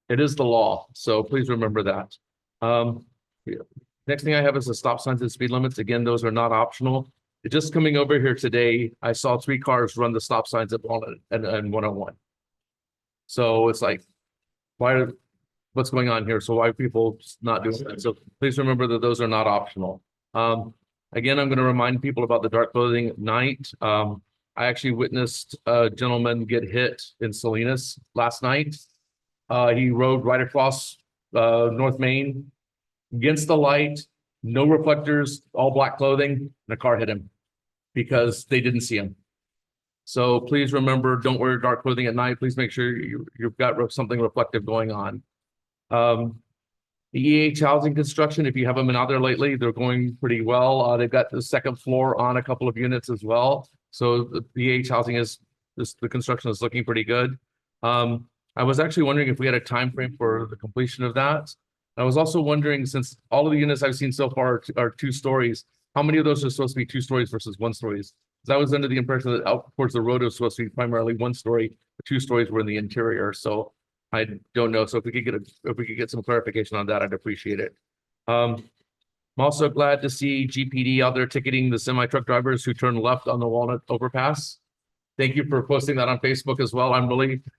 It is the law, so please remember that. Yeah. Next thing I have is the stop signs and speed limits. Again, those are not optional. Just coming over here today, I saw 3 cars run the stop signs at Walnut and 101. So it's like, what's going on here? So why are people just not doing that? So please remember that those are not optional. Again, I'm going to remind people about the dark clothing at night. I actually witnessed a gentleman get hit in Salinas last night. He rode right across North Main against the light, no reflectors, all black clothing, and a car hit him because they didn't see him. So please remember, don't wear dark clothing at night. Please make sure you've got something reflective going on. The EH housing construction, if you haven't been out there lately, they're going pretty well. They've got the second floor on a couple of units as well. So the EH housing the construction is looking pretty good. I was actually wondering if we had a time frame for the completion of that. I was also wondering, since all of the units I've seen so far are 2 stories, how many of those are supposed to be 2 stories versus 1 stories? Because I was under the impression that out towards the road it was supposed to be primarily 1 story, but 2 stories were in the interior. So I don't know. So if we could get some clarification on that, I'd appreciate it. I'm also glad to see GPD out there ticketing the semi-truck drivers who turn left on the Walnut overpass. Thank you for posting that on Facebook as well.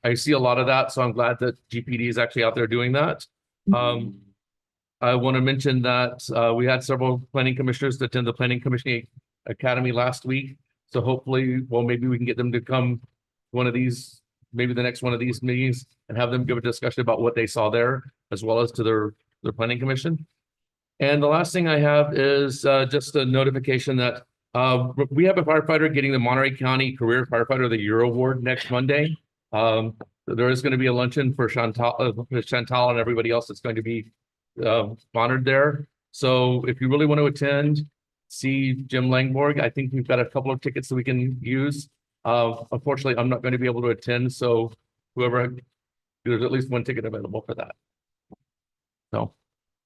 I see a lot of that, so I'm glad that GPD is actually out there doing that. I want to mention that we had several planning commissioners to attend the Planning Commissioning Academy last week. So hopefully, well, maybe we can get them to come one of these, maybe the next one of these meetings, and have them give a discussion about what they saw there, as well as to their planning commission. And the last thing I have is just a notification that we have a firefighter getting the Monterey County Career Firefighter of the Year Award next Monday. There is going to be a luncheon for Chantal and everybody else that's going to be honored there. So if you really want to attend, see Jim Langborg. I think we've got a couple of tickets that we can use. Unfortunately, I'm not going to be able to attend. So there's at least 1 ticket available for that. So,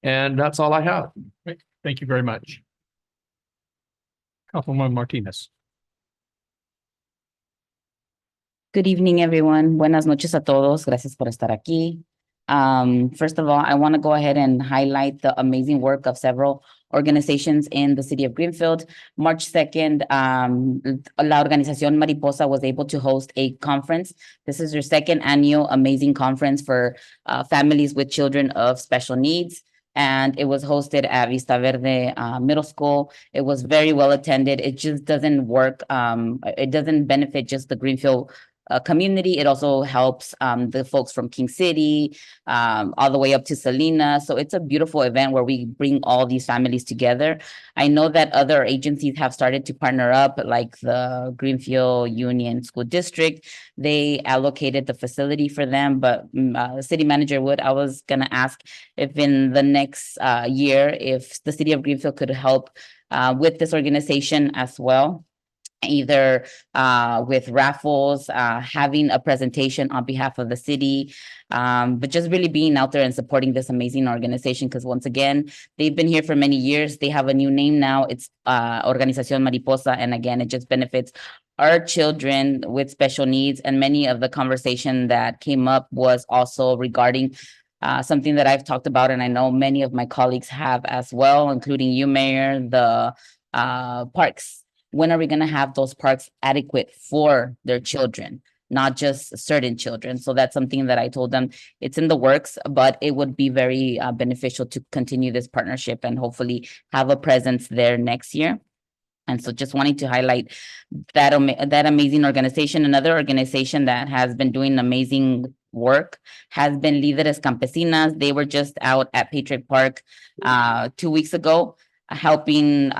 and that's all I have. Great. Thank you very much. Councilwoman Martinez. Good evening, everyone. Buenas noches a todos. Gracias por estar aquí. First of all, I want to go ahead and highlight the amazing work of several organizations in the city of Greenfield. March 2nd, La Organización Mariposa was able to host a conference. This is their 2nd annual amazing conference for families with children of special needs. And it was hosted at Vista Verde Middle School. It was very well attended. It just doesn't work. It doesn't benefit just the Greenfield community. It also helps the folks from King City, all the way up to Salinas. So it's a beautiful event where we bring all these families together. I know that other agencies have started to partner up, like the Greenfield Union School District. They allocated the facility for them, but City Manager Wood, I was going to ask if in the next year, if the city of Greenfield could help with this organization as well, either with raffles, having a presentation on behalf of the city, but just really being out there and supporting this amazing organization, because once again, they've been here for many years. They have a new name now. It's Organización Mariposa. And again, it just benefits our children with special needs. And many of the conversation that came up was also regarding something that I've talked about, and I know many of my colleagues have as well, including you, Mayor, the parks. When are we going to have those parks adequate for their children, not just certain children? So that's something that I told them it's in the works, but it would be very beneficial to continue this partnership and hopefully have a presence there next year. And so just wanting to highlight that amazing organization. Another organization that has been doing amazing work has been Líderes Campesinas. They were just out at Patriot Park 2 weeks ago, helping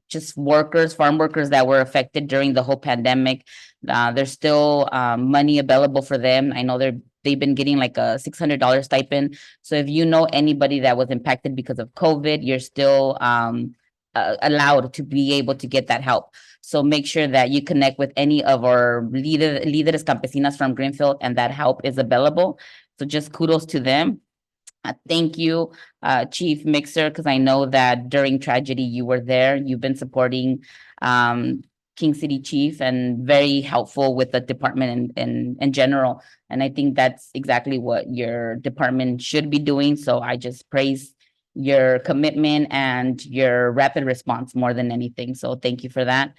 just farm workers that were affected during the whole pandemic. There's still money available for them. I know they've been getting like a $600 stipend. So if you know anybody that was impacted because of COVID, you're still allowed to be able to get that help. So make sure that you connect with any of our Líderes Campesinas from Greenfield, and that help is available. So just kudos to them. Thank you, Chief Mixer, because I know that during tragedy you were there. You've been supporting King City Chief and very helpful with the department in general. And I think that's exactly what your department should be doing. So I just praise your commitment and your rapid response more than anything. So thank you for that.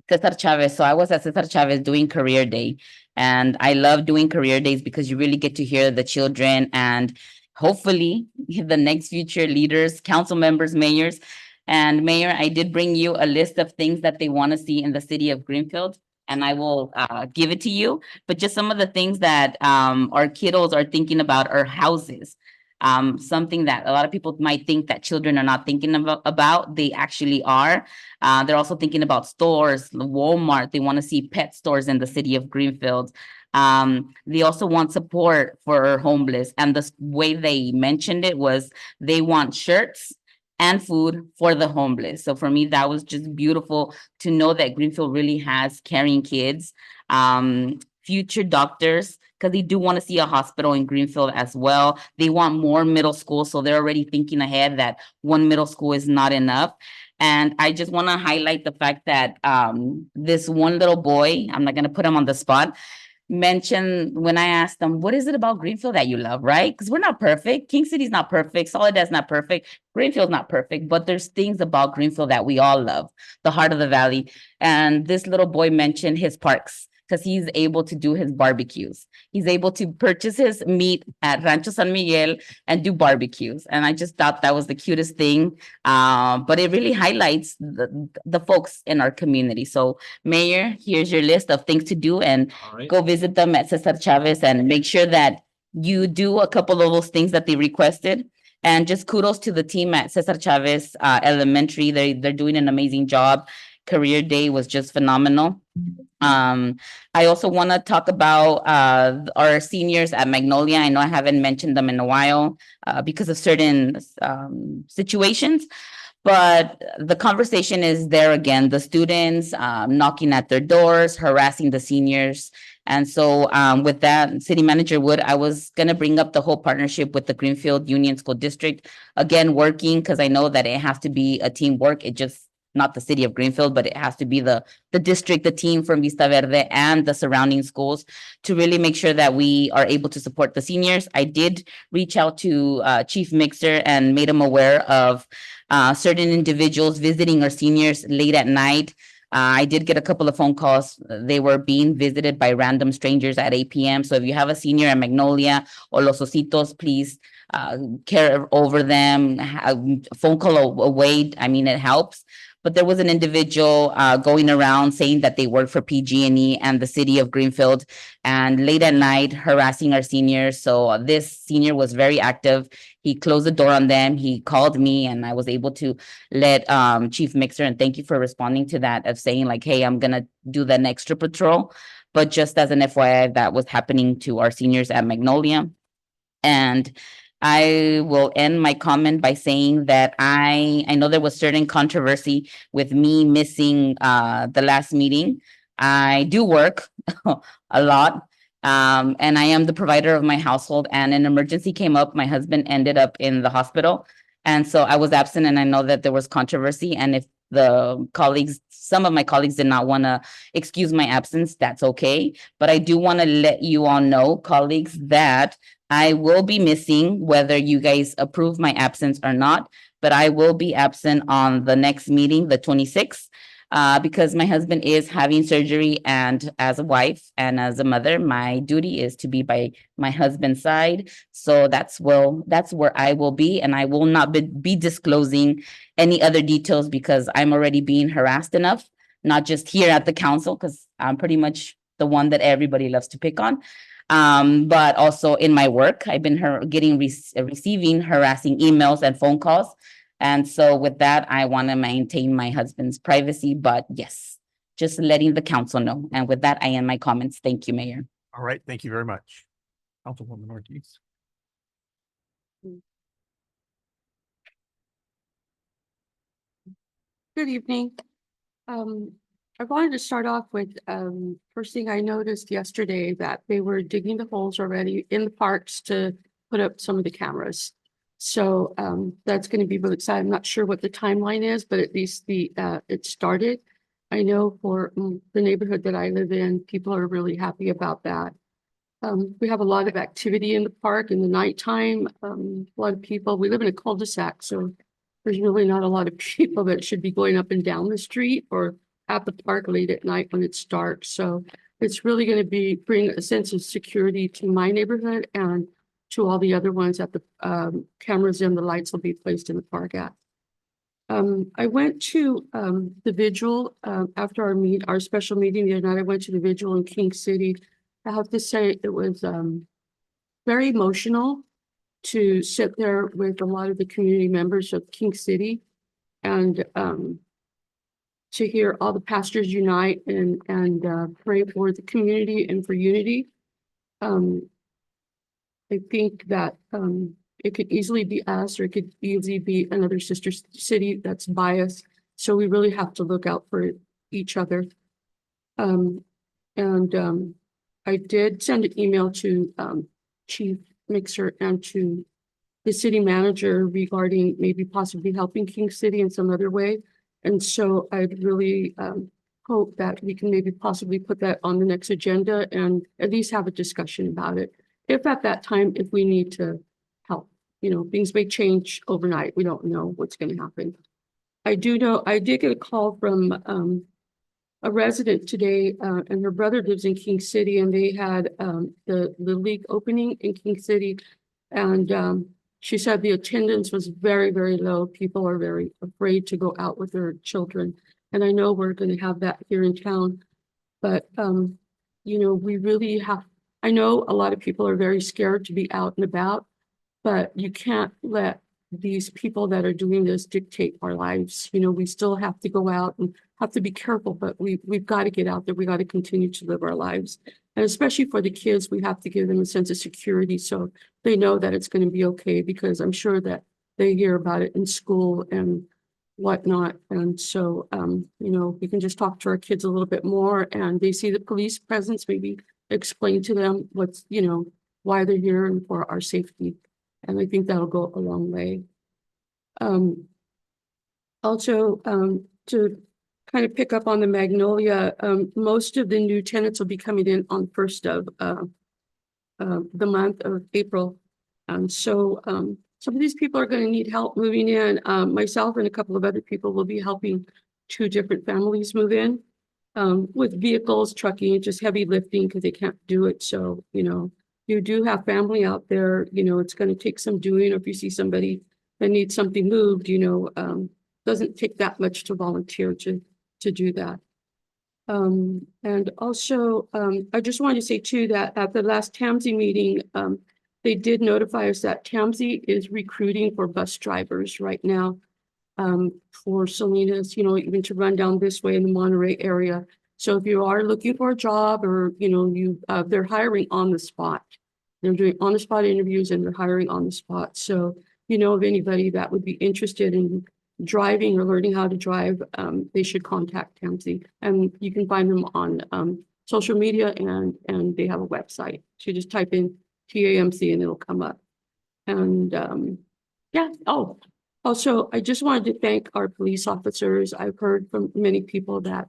Cesar Chavez. So I was at Cesar Chavez doing career day, and I love doing career days because you really get to hear the children and hopefully the next future leaders, council members, mayors. And Mayor, I did bring you a list of things that they want to see in the city of Greenfield, and I will give it to you. But just some of the things that our kiddos are thinking about are houses. Something that a lot of people might think that children are not thinking about, they actually are. They're also thinking about stores, Walmart. They want to see pet stores in the city of Greenfield. They also want support for homeless. And the way they mentioned it was they want shirts and food for the homeless. So for me, that was just beautiful to know that Greenfield really has caring kids, future doctors, because they do want to see a hospital in Greenfield as well. They want more middle school. So they're already thinking ahead that one middle school is not enough. And I just want to highlight the fact that this one little boy, I'm not going to put him on the spot, mentioned when I asked them, what is it about Greenfield that you love, right? Because we're not perfect. King City's not perfect. Soledad's not perfect. Greenfield's not perfect. But there's things about Greenfield that we all love, the heart of the valley. And this little boy mentioned his parks, because he's able to do his barbecues. He's able to purchase his meat at Rancho San Miguel and do barbecues. And I just thought that was the cutest thing. But it really highlights the folks in our community. So Mayor, here's your list of things to do, and All right. go visit them at Cesar Chavez and make sure that you do a couple of those things that they requested. And just kudos to the team at Cesar Chavez Elementary. They're doing an amazing job. Career Day was just phenomenal. I also want to talk about our seniors at Magnolia. I know I haven't mentioned them in a while because of certain situations, but the conversation is there again. The students knocking at their doors, harassing the seniors. And so with that, City Manager Wood, I was going to bring up the whole partnership with the Greenfield Union School District. Again, working, because I know that it has to be a teamwork. It just not the city of Greenfield, but it has to be the district, the team from Vista Verde and the surrounding schools to really make sure that we are able to support the seniors. I did reach out to Chief Mixer and made him aware of certain individuals visiting our seniors late at night. I did get a couple of phone calls. They were being visited by random strangers at 8 p.m. So if you have a senior at Magnolia or Los Ositos, please care over them. A phone call away, I mean, it helps. But there was an individual going around saying that they work for PG&E and the city of Greenfield, and late at night harassing our seniors. So this senior was very active. He closed the door on them. He called me, and I was able to let Chief Mixer, and thank you for responding to that, of saying like, hey, I'm going to do that extra patrol. But just as an FYI, that was happening to our seniors at Magnolia. And I will end my comment by saying that I know there was certain controversy with me missing the last meeting. I do work a lot, and I am the provider of my household, and an emergency came up. My husband ended up in the hospital, and so I was absent, and I know that there was controversy. And if the colleagues, some of my colleagues did not want to excuse my absence, that's okay. But I do want to let you all know, colleagues, that I will be missing whether you guys approve my absence or not, but I will be absent on the next meeting, the 26th, because my husband is having surgery, and as a wife and as a mother, my duty is to be by my husband's side. So that's where I will be, and I will not be disclosing any other details because I'm already being harassed enough, not just here at the council, because I'm pretty much the one that everybody loves to pick on. But also in my work, I've been receiving harassing emails and phone calls. And so with that, I want to maintain my husband's privacy, but yes, just letting the council know. And with that, I end my comments. Thank you, Mayor. All right, thank you very much. Councilwoman Ortiz. Good evening. I wanted to start off with, first thing I noticed yesterday that they were digging the holes already in the parks to put up some of the cameras. So that's going to be really exciting. I'm not sure what the timeline is, but at least it started. I know for the neighborhood that I live in, people are really happy about that. We have a lot of activity in the park in the nighttime. A lot of people, we live in a cul-de-sac, so there's really not a lot of people that should be going up and down the street or at the park late at night when it's dark. So it's really going to bring a sense of security to my neighborhood and to all the other ones that the cameras and the lights will be placed in the park at. I went to the vigil after our special meeting the other night. I went to the vigil in King City. I have to say it was very emotional to sit there with a lot of the community members of King City and to hear all the pastors unite and pray for the community and for unity. I think that it could easily be us, or it could easily be another sister city that's biased. So we really have to look out for each other. I did send an email to Chief Mixer and to the city manager regarding maybe possibly helping King City in some other way. And so I'd really hope that we can maybe possibly put that on the next agenda and at least have a discussion about it. If at that time, if we need to help, things may change overnight. We don't know what's going to happen. I do know, I did get a call from a resident today, and her brother lives in King City, and they had the league opening in King City. And she said the attendance was very, very low. People are very afraid to go out with their children. And I know we're going to have that here in town. But, we really have, I know a lot of people are very scared to be out and about, but you can't let these people that are doing this dictate our lives. We still have to go out and have to be careful, but we've got to get out there. We got to continue to live our lives. And especially for the kids, we have to give them a sense of security so they know that it's going to be okay, because I'm sure that they hear about it in school and whatnot. And so, we can just talk to our kids a little bit more, and they see the police presence, maybe explain to them what's, why they're here and for our safety. And I think that'll go a long way. Also, to kind of pick up on the Magnolia, most of the new tenants will be coming in on 1st of the month of April. And so some of these people are going to need help moving in. Myself and a couple of other people will be helping 2 different families move in with vehicles, trucking, just heavy lifting because they can't do it. So, you do have family out there, it's going to take some doing. Or if you see somebody that needs something moved, doesn't take that much to volunteer to do that. And also, I just wanted to say too, that at the last TAMSI meeting, they did notify us that TAMSI is recruiting for bus drivers right now for Salinas, even to run down this way in the Monterey area. So if you are looking for a job, or, they're hiring on the spot. They're doing on the spot interviews and they're hiring on the spot. So, of anybody that would be interested in driving or learning how to drive, they should contact TAMSI. And you can find them on social media, and they have a website. So you just type in TAMC and it'll come up. And yeah, also, I just wanted to thank our police officers. I've heard from many people that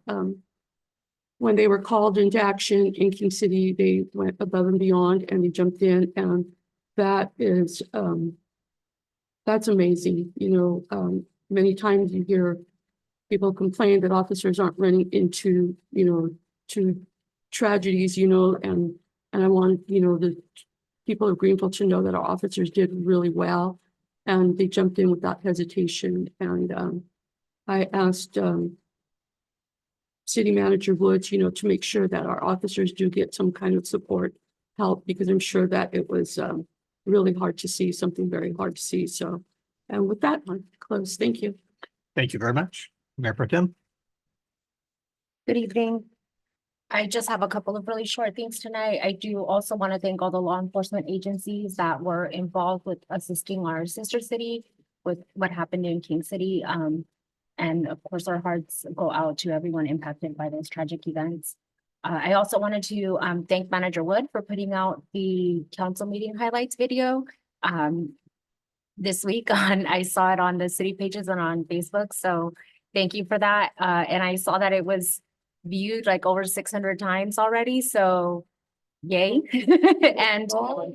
when they were called into action in King City, they went above and beyond and they jumped in. And that is, that's amazing. Many times you hear people complain that officers aren't running into, to tragedies, and I want, the people of Greenville to know that our officers did really well, and they jumped in without hesitation. And I asked City Manager Woods, to make sure that our officers do get some kind of support, help, because I'm sure that it was really hard to see, something very hard to see. So, and with that, I'm close. Thank you. Thank you very much. Mayor Pro Tem. Good evening. I just have a couple of really short things tonight. I do also want to thank all the law enforcement agencies that were involved with assisting our sister city with what happened in King City. And of course, our hearts go out to everyone impacted by those tragic events. I also wanted to thank Manager Wood for putting out the council meeting highlights video. this week I saw it on the city pages and on Facebook, so thank you for that. And I saw that it was viewed like over 600 times already, so yay. And so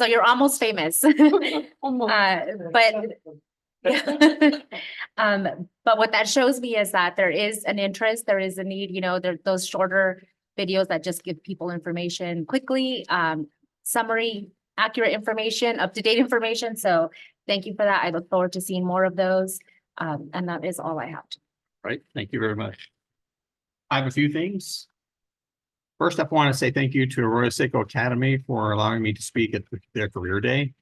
you're almost famous. But but what that shows me is that there is an interest, there is a need, those shorter videos that just give people information quickly, summary, accurate information, up-to-date information. So thank you for that. I look forward to seeing more of those. And that is all I have. Right, thank you very much. I have a few things. First up, I want to say thank you to Arroyo Seco Academy for allowing me to speak at their career day.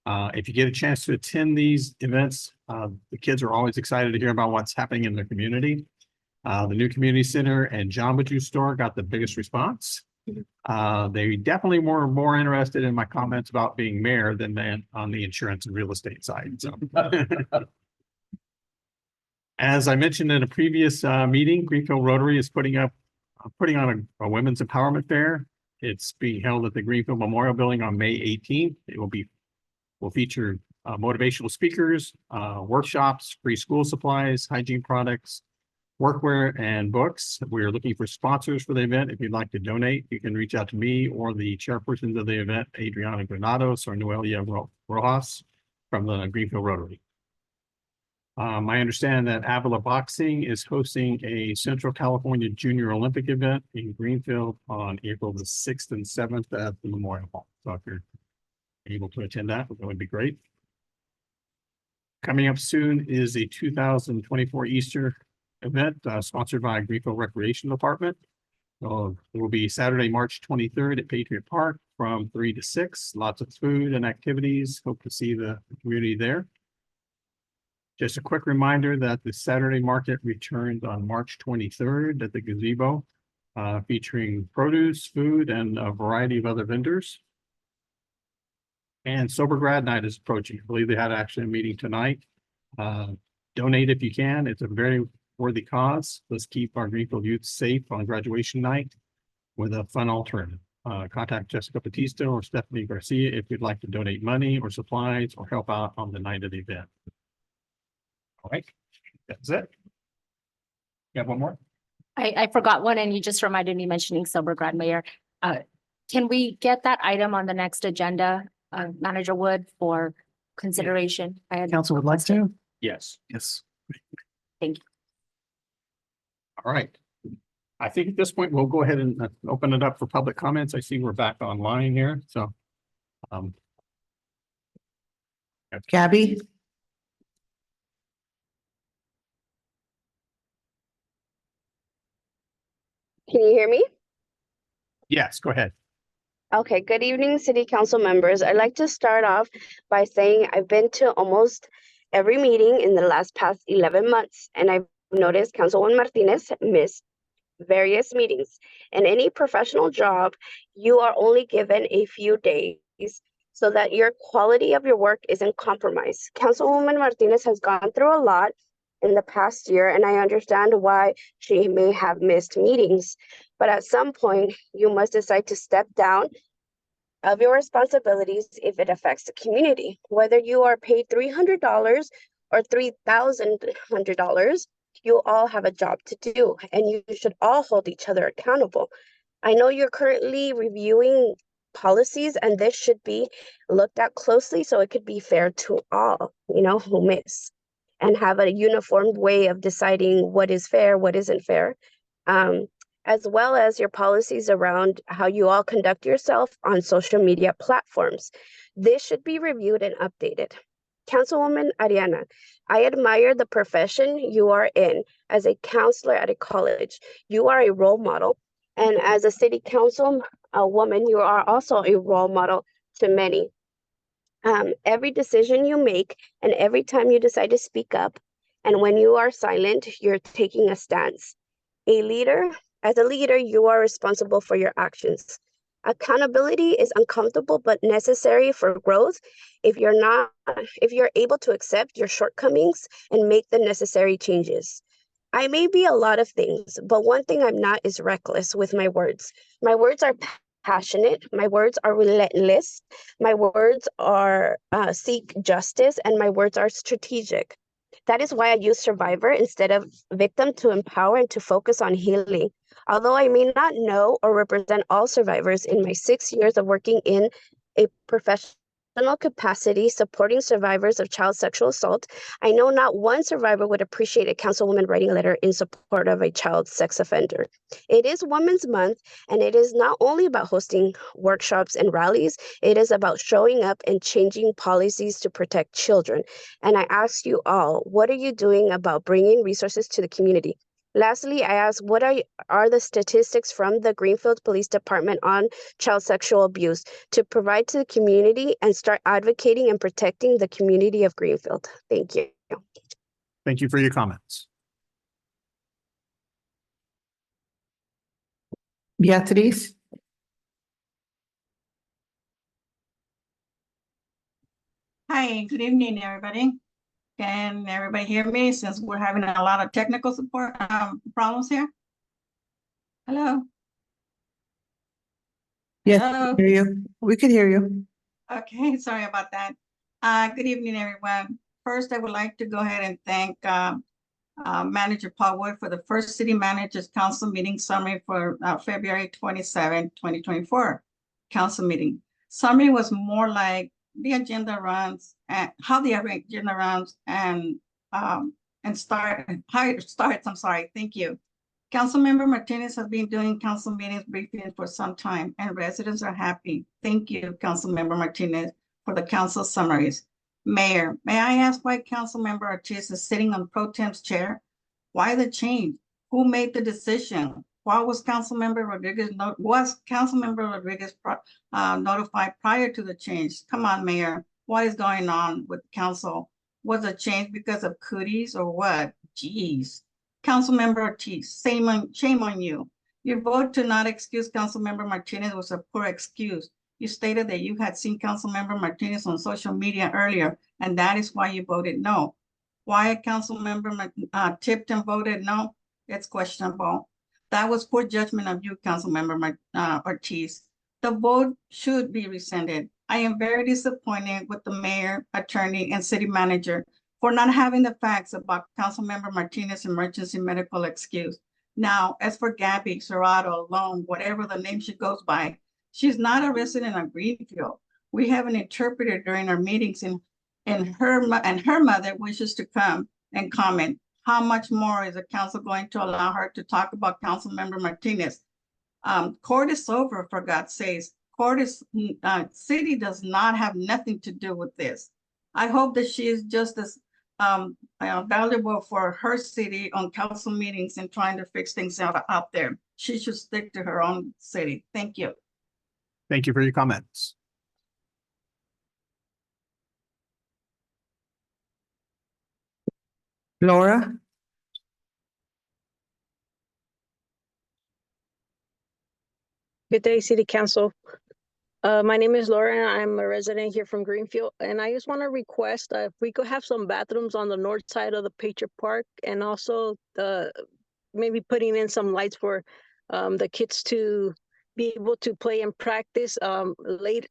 If you get a chance to attend these events, the kids are always excited to hear about what's happening in their community. The new community center and Jamba Juice store got the biggest response. They definitely were more interested in my comments about being mayor than on the insurance and real estate side. So. As I mentioned in a previous meeting, Greenfield Rotary is putting on a women's empowerment fair. It's being held at the Greenfield Memorial Building on May 18th. It will feature motivational speakers, workshops, free school supplies, hygiene products, workwear, and books. We're looking for sponsors for the event. If you'd like to donate, you can reach out to me or the chairpersons of the event, Adriana Granados or Noelia Rojas from the Greenfield Rotary. I understand that Avila Boxing is hosting a Central California Junior Olympic event in Greenfield on April the 6th and 7th at the Memorial Hall. So if you're able to attend that would be great. Coming up soon is a 2024 Easter event sponsored by Greenfield Recreation Department. So it will be Saturday, March 23rd at Patriot Park from 3 to 6. Lots of food and activities. Hope to see the community there. Just a quick reminder that the Saturday market returns on March 23rd at the gazebo, featuring produce, food, and a variety of other vendors. And Sober Grad Night is approaching. I believe they had actually a meeting tonight. Donate if you can. It's a very worthy cause. Let's keep our Greenfield youth safe on graduation night with a fun alternative. Contact Jessica Batista or Stephanie Garcia if you'd like to donate money or supplies or help out on the night of the event. All right, that's it. You have one more? I forgot one and you just reminded me mentioning Sober Grad Mayor. Can we get that item on the next agenda, Manager Wood, for consideration? I had Council would like to? Yes. Yes. Thank you. All right. I think at this point, we'll go ahead and open it up for public comments. I see we're back online here, so. Gabby? Can you hear me? Yes, go ahead. Okay, good evening, City Council members. I'd like to start off by saying I've been to almost every meeting in the past 11 months, and I've noticed Councilwoman Martinez missed various meetings. In any professional job, you are only given a few days so that your quality of your work isn't compromised. Councilwoman Martinez has gone through a lot in the past year, and I understand why she may have missed meetings. But at some point, you must decide to step down of your responsibilities if it affects the community. Whether you are paid $300 or $3,100, you all have a job to do, and you should all hold each other accountable. I know you're currently reviewing policies, and this should be looked at closely so it could be fair to all, who miss, and have a uniform way of deciding what is fair, what isn't fair, as well as your policies around how you all conduct yourself on social media platforms. This should be reviewed and updated. Councilwoman Ariana, I admire the profession you are in as a counselor at a college. You are a role model. And as a city council woman, you are also a role model to many. Every decision you make and every time you decide to speak up, and when you are silent, you're taking a stance. As a leader, you are responsible for your actions. Accountability is uncomfortable but necessary for growth if you're able to accept your shortcomings and make the necessary changes. I may be a lot of things, but one thing I'm not is reckless with my words. My words are passionate. My words are relentless. My words are seek justice, and my words are strategic. That is why I use survivor instead of victim to empower and to focus on healing. Although I may not know or represent all survivors in my 6 years of working in a professional capacity supporting survivors of child sexual assault, I know not one survivor would appreciate a councilwoman writing a letter in support of a child sex offender. It is Women's Month, and it is not only about hosting workshops and rallies, it is about showing up and changing policies to protect children. And I ask you all, what are you doing about bringing resources to the community? Lastly, I ask, what are the statistics from the Greenfield Police Department on child sexual abuse to provide to the community and start advocating and protecting the community of Greenfield? Thank you. Thank you for your comments. Beatriz, Hi, good evening, everybody. Can everybody hear me since we're having a lot of technical support problems here? Hello? yes, Hello? hear you. We could hear you. Okay, sorry about that. Good evening, everyone. First, I would like to go ahead and thank Manager Paul Wood for the first City Managers Council meeting summary for February 27, 2024 council meeting. Summary was more like the agenda runs and how the agenda runs and how it starts. I'm sorry. Thank you. Councilmember Martinez has been doing council meetings briefings for some time, and residents are happy. Thank you, Councilmember Martinez, for the council summaries. Mayor, may I ask why Councilmember Ortiz is sitting on pro temp's chair? Why the change? Who made the decision? Why was Councilmember Rodriguez notified prior to the change? Come on, Mayor. What is going on with council? Was the change because of cooties or what? Jeez. Councilmember Ortiz, shame on you. Your vote to not excuse Councilmember Martinez was a poor excuse. You stated that you had seen Councilmember Martinez on social media earlier, and that is why you voted no. Why Councilmember Tipton voted no? It's questionable. That was poor judgment of you, Councilmember Ortiz. The vote should be rescinded. I am very disappointed with the mayor, attorney, and city manager for not having the facts about Councilmember Martinez's emergency medical excuse. Now, as for Gabby, Serrato, Long, whatever the name she goes by, she's not a resident of Greenfield. We have an interpreter during our meetings and her mother wishes to come and comment. How much more is the council going to allow her to talk about Councilmember Martinez? Court is over, for God's sakes. City does not have nothing to do with this. I hope that she is just as valuable for her city on council meetings and trying to fix things out there. She should stick to her own city. Thank you. Thank you for your comments. Laura, Good day, City Council. My name is Laura, and I'm a resident here from Greenfield. And I just want to request if we could have some bathrooms on the north side of the Patriot Park, and also maybe putting in some lights for the kids to be able to play and practice late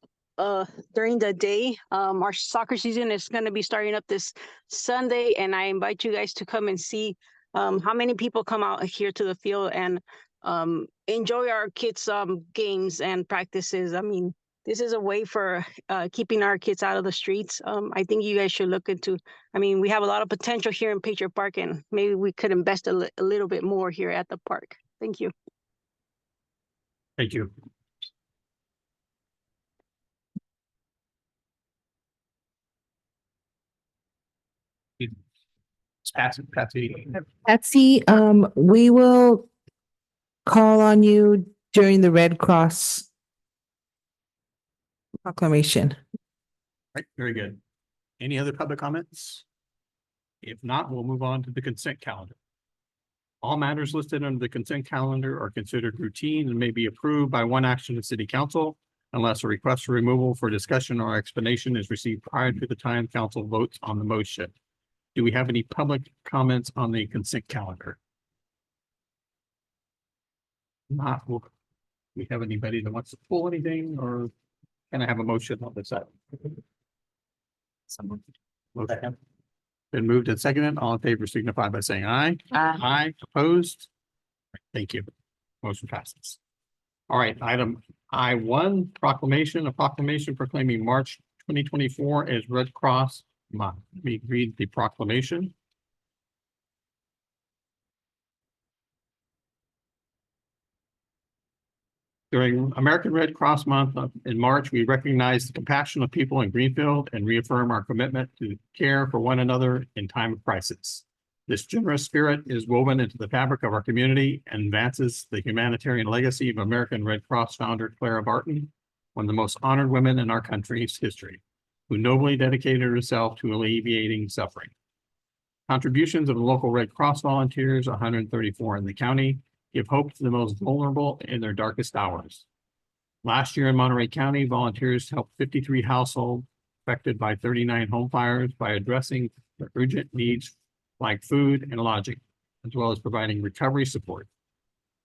during the day. Our soccer season is going to be starting up this Sunday, and I invite you guys to come and see how many people come out here to the field and enjoy our kids' games and practices. I mean, this is a way for keeping our kids out of the streets. I think you guys should look into, I mean, we have a lot of potential here in Patriot Park, and maybe we could invest a little bit more here at the park. Thank you. Thank you. It's Patsy. Patsy, we will call on you during the Red Cross proclamation. Right, very good. Any other public comments? If not, we'll move on to the consent calendar. All matters listed under the consent calendar are considered routine and may be approved by one action of City Council unless a request for removal for discussion or explanation is received prior to the time council votes on the motion. Do we have any public comments on the consent calendar? Not, will we have anybody that wants to pull anything, or can I have a motion on this item? Someone. Motion. Been moved and seconded. All in favor signify by saying aye. Aye, opposed? Thank you. Motion passes. All right, item I1, a proclamation proclaiming March 2024 as Red Cross Month. Let me read the proclamation. During American Red Cross Month in March, we recognize the compassion of people in Greenfield and reaffirm our commitment to care for one another in time of crisis. This generous spirit is woven into the fabric of our community and advances the humanitarian legacy of American Red Cross founder Clara Barton, one of the most honored women in our country's history, who nobly dedicated herself to alleviating suffering. Contributions of the local Red Cross volunteers, 134 in the county, give hope to the most vulnerable in their darkest hours. Last year in Monterey County, volunteers helped 53 households affected by 39 home fires by addressing the urgent needs like food and lodging, as well as providing recovery support.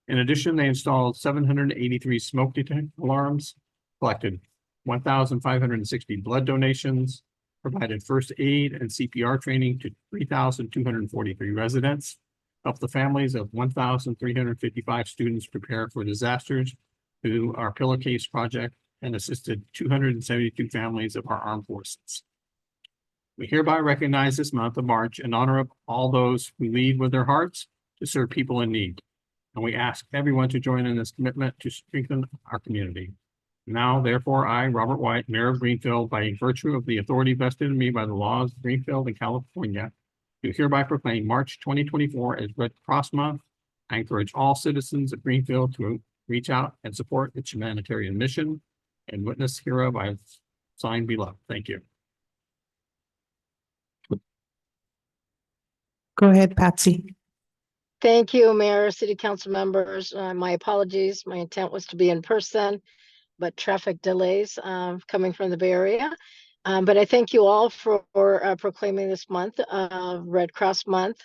In addition, they installed 783 smoke detection alarms, collected 1,560 blood donations, provided first aid and CPR training to 3,243 residents, helped the families of 1,355 students prepare for disasters through our Pillowcase project, and assisted 272 families of our armed forces. We hereby recognize this month of March in honor of all those who lead with their hearts to serve people in need. And we ask everyone to join in this commitment to strengthen our community. Now, therefore, I, Robert White, Mayor of Greenfield, by virtue of the authority vested in me by the laws of Greenfield and California, do hereby proclaim March 2024 as Red Cross Month. I encourage all citizens of Greenfield to reach out and support its humanitarian mission, and witness hereof I have signed below. Thank you. Go ahead, Patsy. Thank you, Mayor, City Council members. My apologies. My intent was to be in person, but traffic delays coming from the Bay Area. But I thank you all for proclaiming this month, Red Cross Month.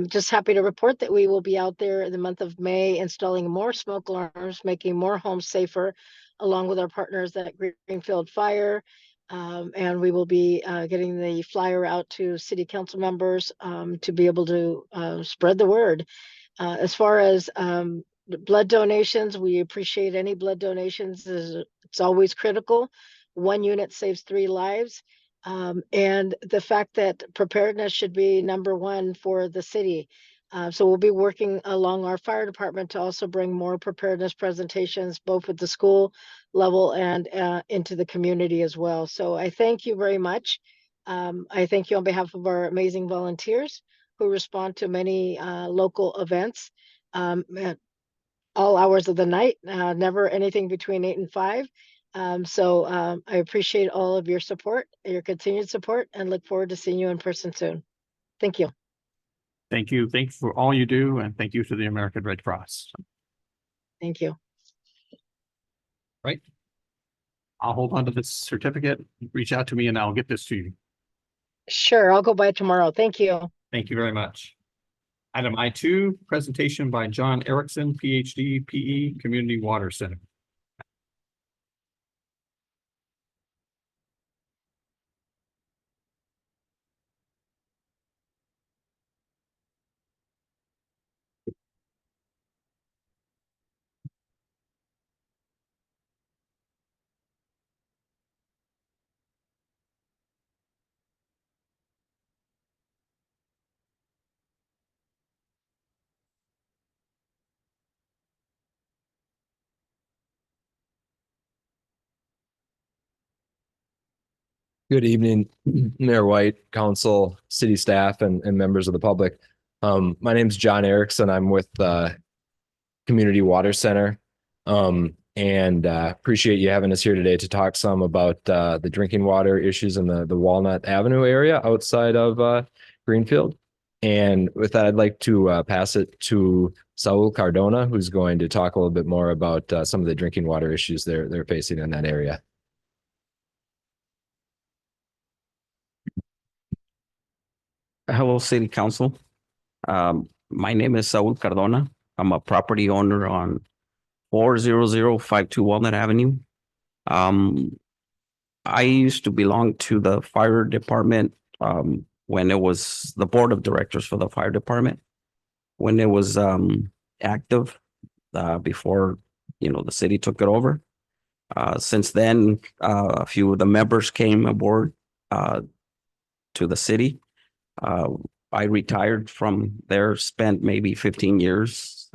Just happy to report that we will be out there in the month of May installing more smoke alarms, making more homes safer, along with our partners at Greenfield Fire. And we will be getting the flyer out to city council members to be able to spread the word. As far as blood donations, we appreciate any blood donations. It's always critical. 1 unit saves 3 lives. And the fact that preparedness should be #1 for the city. So we'll be working along our fire department to also bring more preparedness presentations, both at the school level and into the community as well. So I thank you very much. I thank you on behalf of our amazing volunteers who respond to many local events at all hours of the night, never anything between 8 and 5. So I appreciate all of your support, your continued support, and look forward to seeing you in person soon. Thank you. Thank you. Thank you for all you do, and thank you to the American Red Cross. Thank you. Right. I'll hold on to this certificate. Reach out to me and I'll get this to you. Sure, I'll go by tomorrow. Thank you. Thank you very much. Item I2, presentation by John Erickson, PhD, PE, Community Water Center. Good evening, Mayor White, council, city staff, and members of the public. My name's John Erickson. I'm with Community Water Center. And appreciate you having us here today to talk some about the drinking water issues in the Walnut Avenue area outside of Greenfield. And with that, I'd like to pass it to Saul Cardona, who's going to talk a little bit more about some of the drinking water issues they're facing in that area. Hello, City Council. My name is Saul Cardona. I'm a property owner on 40052 Walnut Avenue. I used to belong to the fire department when it was the board of directors for the fire department, when it was active before, the city took it over. Since then, a few of the members came aboard to the city. I retired from there, spent maybe 15 years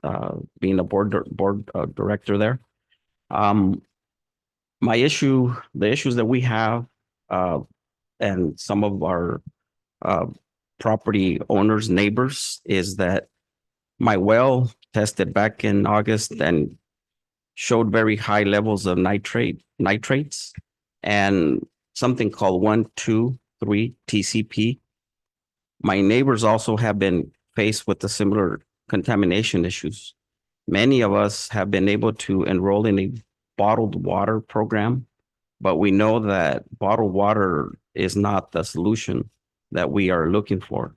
being a board director there. The issues that we have and some of our property owners, neighbors, is that my well tested back in August and showed very high levels of nitrates and something called 1,2,3 TCP. My neighbors also have been faced with the similar contamination issues. Many of us have been able to enroll in a bottled water program, but we know that bottled water is not the solution that we are looking for.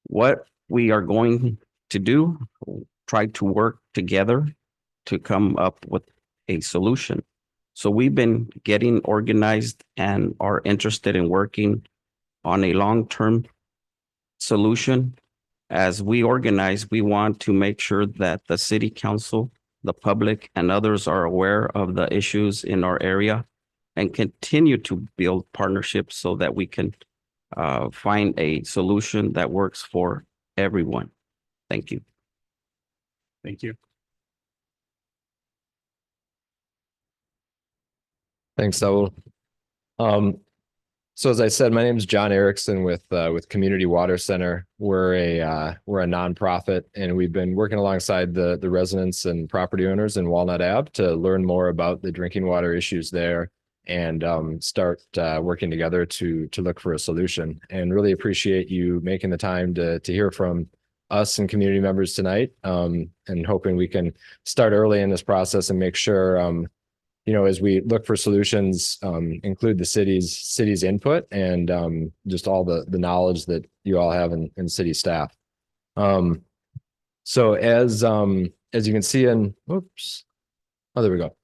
What we are going to do, try to work together to come up with a solution. So we've been getting organized and are interested in working on a long-term solution. As we organize, we want to make sure that the city council, the public, and others are aware of the issues in our area and continue to build partnerships so that we can find a solution that works for everyone. Thank you. Thank you. Thanks, Saul. So as I said, my name is John Erickson with Community Water Center. We're a nonprofit, and we've been working alongside the residents and property owners in Walnut Ave to learn more about the drinking water issues there and start working together to look for a solution. And really appreciate you making the time to hear from us and community members tonight, and hoping we can start early in this process and make sure as we look for solutions, include the city's input and just all the knowledge that you all have in city staff. So as you can see there we go.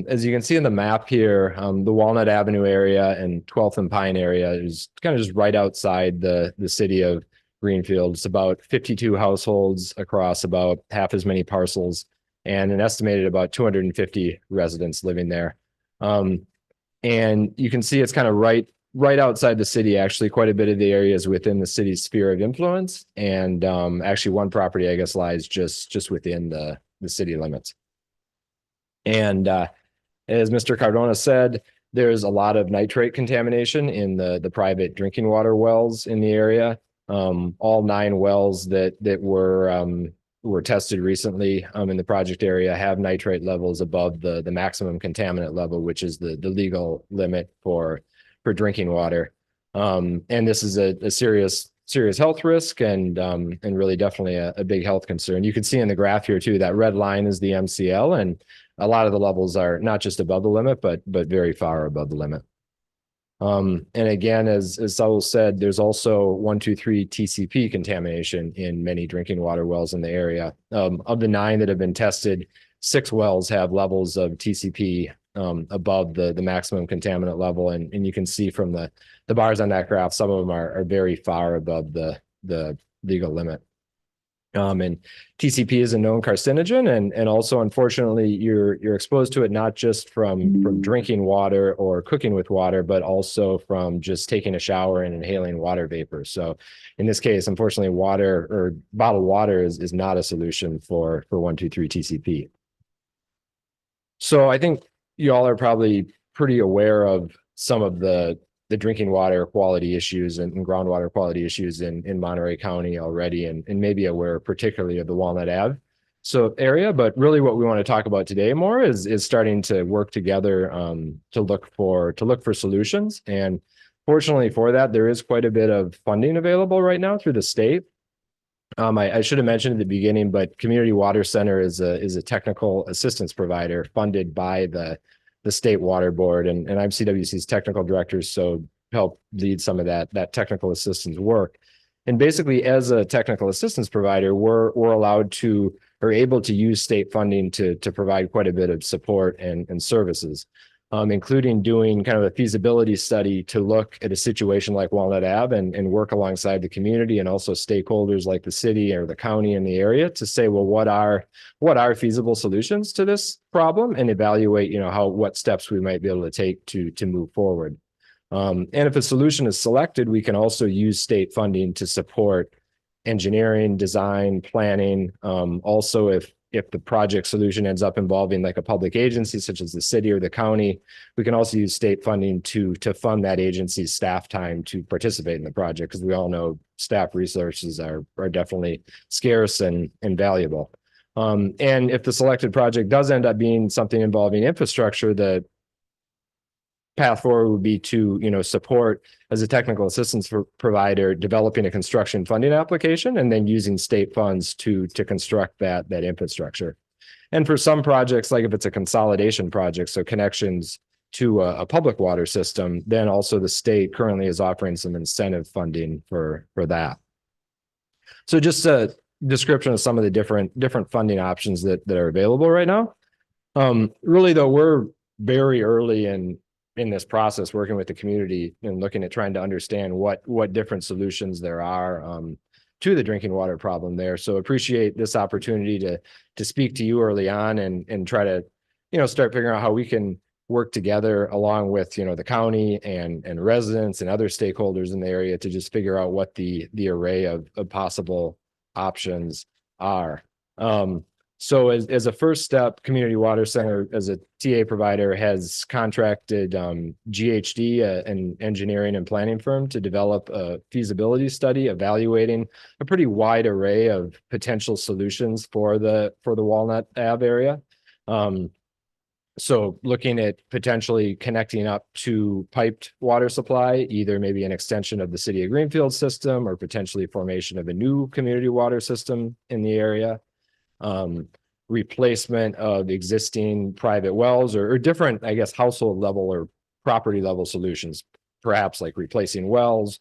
As you can see in the map here, the Walnut Avenue area and 12th and Pine area is kind of just right outside the city of Greenfield. It's about 52 households across about half as many parcels, and an estimated about 250 residents living there. And you can see it's kind of right outside the city. Actually, quite a bit of the area is within the city's sphere of influence. And actually one property, I guess, lies just within the city limits. And as Mr. Cardona said, there's a lot of nitrate contamination in the private drinking water wells in the area. All 9 wells that were tested recently in the project area have nitrate levels above the maximum contaminant level, which is the legal limit for drinking water. And this is a serious health risk and really definitely a big health concern. You can see in the graph here too, that red line is the MCL, and a lot of the levels are not just above the limit, but very far above the limit. And again, as Saul said, there's also 1,2,3 TCP contamination in many drinking water wells in the area. Of the 9 that have been tested, 6 wells have levels of TCP above the maximum contaminant level. And you can see from the bars on that graph, some of them are very far above the legal limit. And TCP is a known carcinogen, and also, unfortunately, you're exposed to it not just from drinking water or cooking with water, but also from just taking a shower and inhaling water vapor. So in this case, unfortunately, water or bottled water is not a solution for 1,2,3 TCP. So I think you all are probably pretty aware of some of the drinking water quality issues and groundwater quality issues in Monterey County already, and maybe aware particularly of the Walnut Ave area. But really what we want to talk about today more is starting to work together to look for solutions. And fortunately for that, there is quite a bit of funding available right now through the state. I should have mentioned at the beginning, but Community Water Center is a technical assistance provider funded by the State Water Board, and I'm CWC's technical director, so help lead some of that technical assistance work. And basically, as a technical assistance provider, we're allowed to are able to use state funding to provide quite a bit of support and services, including doing kind of a feasibility study to look at a situation like Walnut Ave and work alongside the community and also stakeholders like the city or the county in the area to say, well, what are feasible solutions to this problem, and evaluate, what steps we might be able to take to move forward. And if a solution is selected, we can also use state funding to support engineering, design, planning. Also, if the project solution ends up involving like a public agency such as the city or the county, we can also use state funding to fund that agency's staff time to participate in the project, because we all know staff resources are definitely scarce and valuable. And if the selected project does end up being something involving infrastructure, the path forward would be to, support as a technical assistance provider, developing a construction funding application and then using state funds to construct that infrastructure. And for some projects, like if it's a consolidation project, so connections to a public water system, then also the state currently is offering some incentive funding for that. So just a description of some of the different funding options that are available right now. Really though, we're very early in this process, working with the community and looking at trying to understand what different solutions there are to the drinking water problem there. So appreciate this opportunity to speak to you early on and try to, start figuring out how we can work together along with, the county and residents and other stakeholders in the area to just figure out what the array of possible options are. So as a first step, Community Water Center, as a TA provider, has contracted GHD, an engineering and planning firm, to develop a feasibility study evaluating a pretty wide array of potential solutions for the Walnut Ave area. So looking at potentially connecting up to piped water supply, either maybe an extension of the City of Greenfield system or potentially formation of a new community water system in the area. Replacement of existing private wells or different, I guess, household level or property level solutions, perhaps like replacing wells,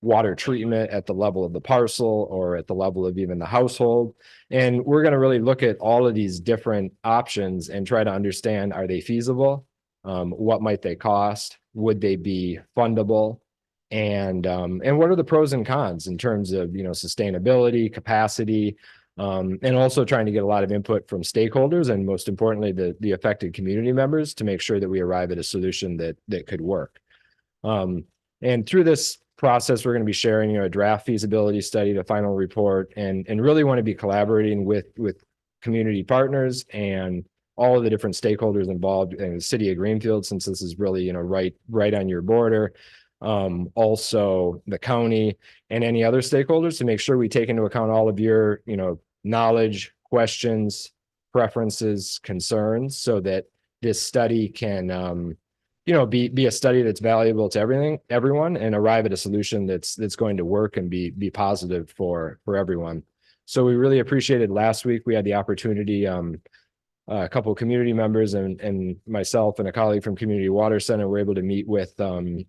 water treatment at the level of the parcel or at the level of even the household. And we're going to really look at all of these different options and try to understand, are they feasible? What might they cost? Would they be fundable? And what are the pros and cons in terms of, sustainability, capacity, and also trying to get a lot of input from stakeholders and, most importantly, the affected community members to make sure that we arrive at a solution that could work. And through this process, we're going to be sharing, a draft feasibility study, the final report, and really want to be collaborating with community partners and all of the different stakeholders involved in the City of Greenfield, since this is really, right on your border. Also the county and any other stakeholders, to make sure we take into account all of your, knowledge, questions, preferences, concerns, so that this study can, be a study that's valuable to everyone and arrive at a solution that's going to work and be positive for everyone. So we really appreciated last week. We had the opportunity, a couple of community members and myself and a colleague from Community Water Center were able to meet with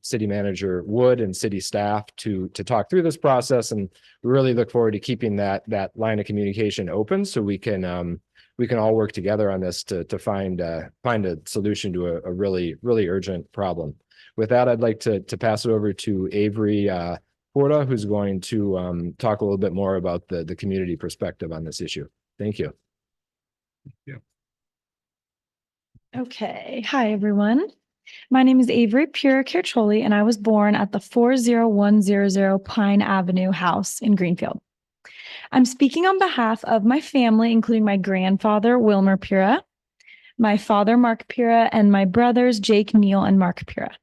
City Manager Wood and city staff to talk through this process. And we really look forward to keeping that line of communication open so we can all work together on this to find a solution to a really, really urgent problem. With that, I'd like to pass it over to Avery Porta, who's going to talk a little bit more about the community perspective on this issue. Thank you. Yeah. Okay. Hi, everyone. My name is Avery Pura Kircholi, and I was born at the 40100 Pine Avenue house in Greenfield. I'm speaking on behalf of my family, including my grandfather, Wilmer Pura, my father, Mark Pura, and my brothers, Jake, Neil, and Mark Pura,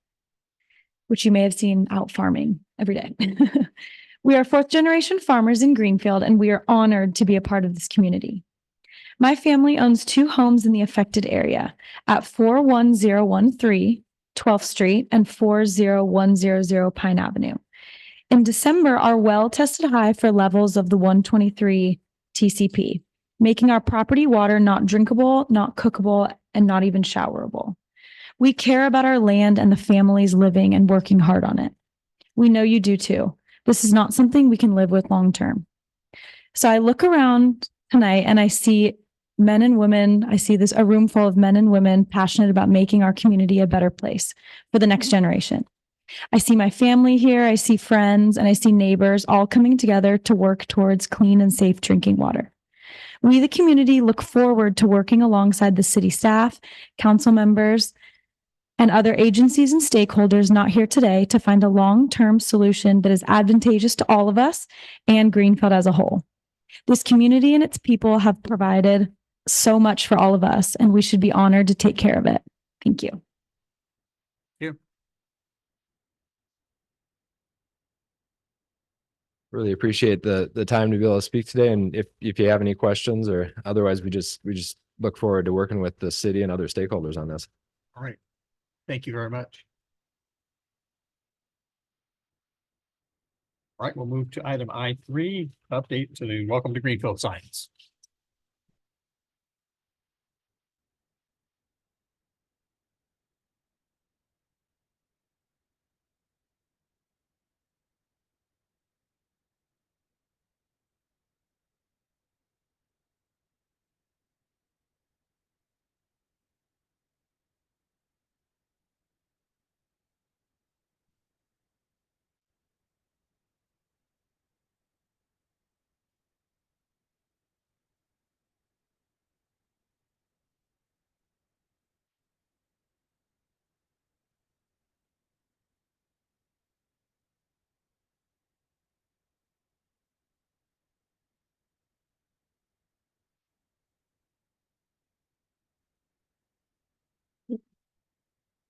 which you may have seen out farming every day. We are fourth generation farmers in Greenfield, and we are honored to be a part of this community. My family owns 2 homes in the affected area at 41013 12th Street and 40100 Pine Avenue. In December, our well tested high for levels of the 123 TCP, making our property water not drinkable, not cookable, and not even showerable. We care about our land and the families living and working hard on it. We know you do too. This is not something we can live with long term. So I look around tonight and I see men and women, I see a room full of men and women passionate about making our community a better place for the next generation. I see my family here, I see friends, and I see neighbors all coming together to work towards clean and safe drinking water. We, the community, look forward to working alongside the city staff, council members, and other agencies and stakeholders not here today to find a long-term solution that is advantageous to all of us and Greenfield as a whole. This community and its people have provided so much for all of us, and we should be honored to take care of it. Thank you. Really appreciate the time to be able to speak today. And if you have any questions or otherwise, we just look forward to working with the city and other stakeholders on this. All right. Thank you very much. All right, we'll move to item I3, update to the Welcome to Greenfield signs.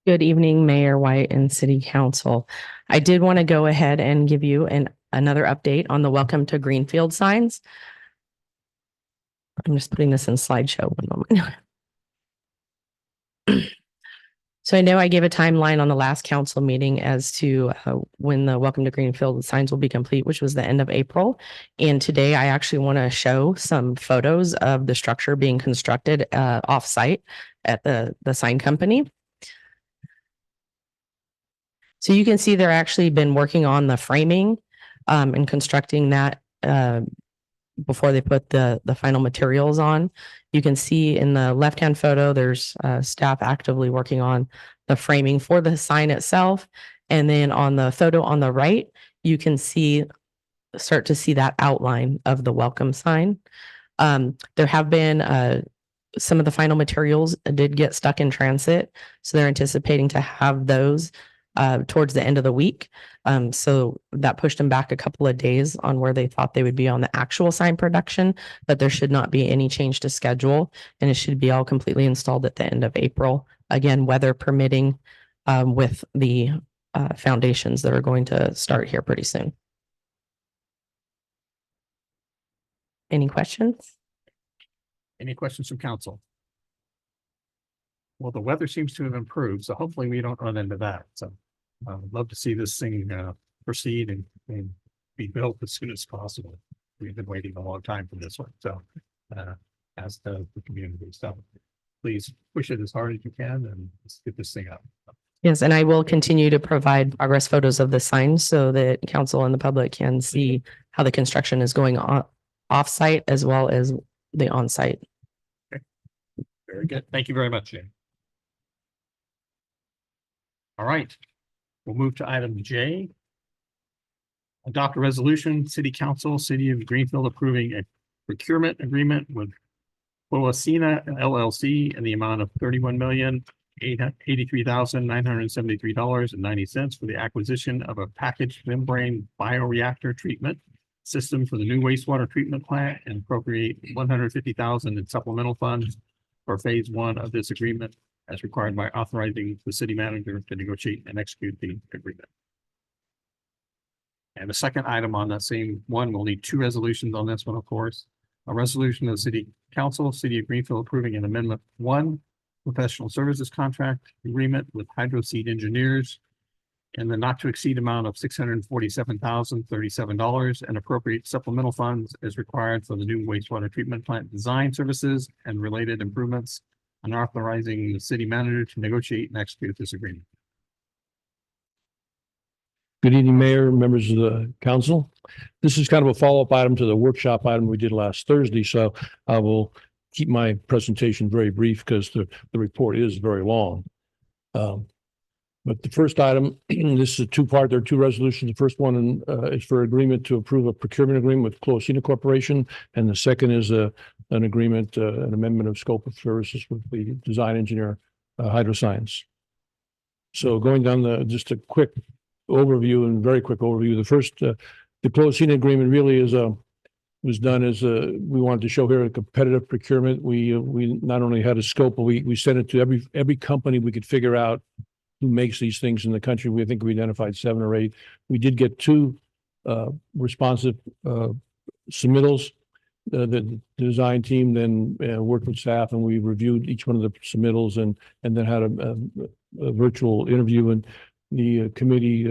Good evening, Mayor White and City Council. I did want to go ahead and give you another update on the Welcome to Greenfield signs. I'm just putting this in slideshow one moment. So I know I gave a timeline on the last council meeting as to when the Welcome to Greenfield signs will be complete, which was the end of April. And today I actually want to show some photos of the structure being constructed off-site at the sign company. So you can see they're actually been working on the framing and constructing that before they put the final materials on. You can see in the left-hand photo, there's staff actively working on the framing for the sign itself. And then on the photo on the right, you can start to see that outline of the welcome sign. There have been some of the final materials did get stuck in transit. So they're anticipating to have those towards the end of the week. So that pushed them back a couple of days on where they thought they would be on the actual sign production, but there should not be any change to schedule and it should be all completely installed at the end of April. Again, weather permitting with the foundations that are going to start here pretty soon. Any questions? Any questions from council? Well, the weather seems to have improved, so hopefully we don't run into that. So I'd love to see this thing proceed and be built as soon as possible. We've been waiting a long time for this one, so as does the community. So please push it as hard as you can and let's get this thing up. Yes, and I will continue to provide progress photos of the signs so that council and the public can see how the construction is going on off-site as well as the on-site. Okay. Very good. Thank you very much, Jane. All right, we'll move to item J. Adopt a resolution, City Council, City of Greenfield approving a procurement agreement with Boacina LLC in the amount of $31,883,973.90 for the acquisition of a packaged membrane bioreactor treatment system for the new wastewater treatment plant and appropriate $150,000 in supplemental funds for phase 1 of this agreement as required by authorizing the city manager to negotiate and execute the agreement. And the second item on that same one, we'll need 2 resolutions on this one, of course. A resolution of the City Council, City of Greenfield approving an amendment 1 professional services contract agreement with Hydroseed Engineers in the not to exceed amount of $647,037 and appropriate supplemental funds as required for the new wastewater treatment plant design services and related improvements, and authorizing the city manager to negotiate and execute this agreement. Good evening, Mayor, members of the council. This is kind of a follow-up item to the workshop item we did last Thursday, so I will keep my presentation very brief because the report is very long. But the first item, this is a two-part, there are two resolutions. The first one is for agreement to approve a procurement agreement with Closina Corporation. And the second is an agreement, an amendment of scope of services with the design engineer, Hydroscience. So going down just a quick overview and very quick overview. The first, the Closina agreement really was done as we wanted to show here a competitive procurement. We not only had a scope, but we sent it to every company we could figure out who makes these things in the country. We think we identified 7 or 8. We did get 2 responsive submittals. The design team then worked with staff, and we reviewed each one of the submittals and then had a virtual interview. And the committee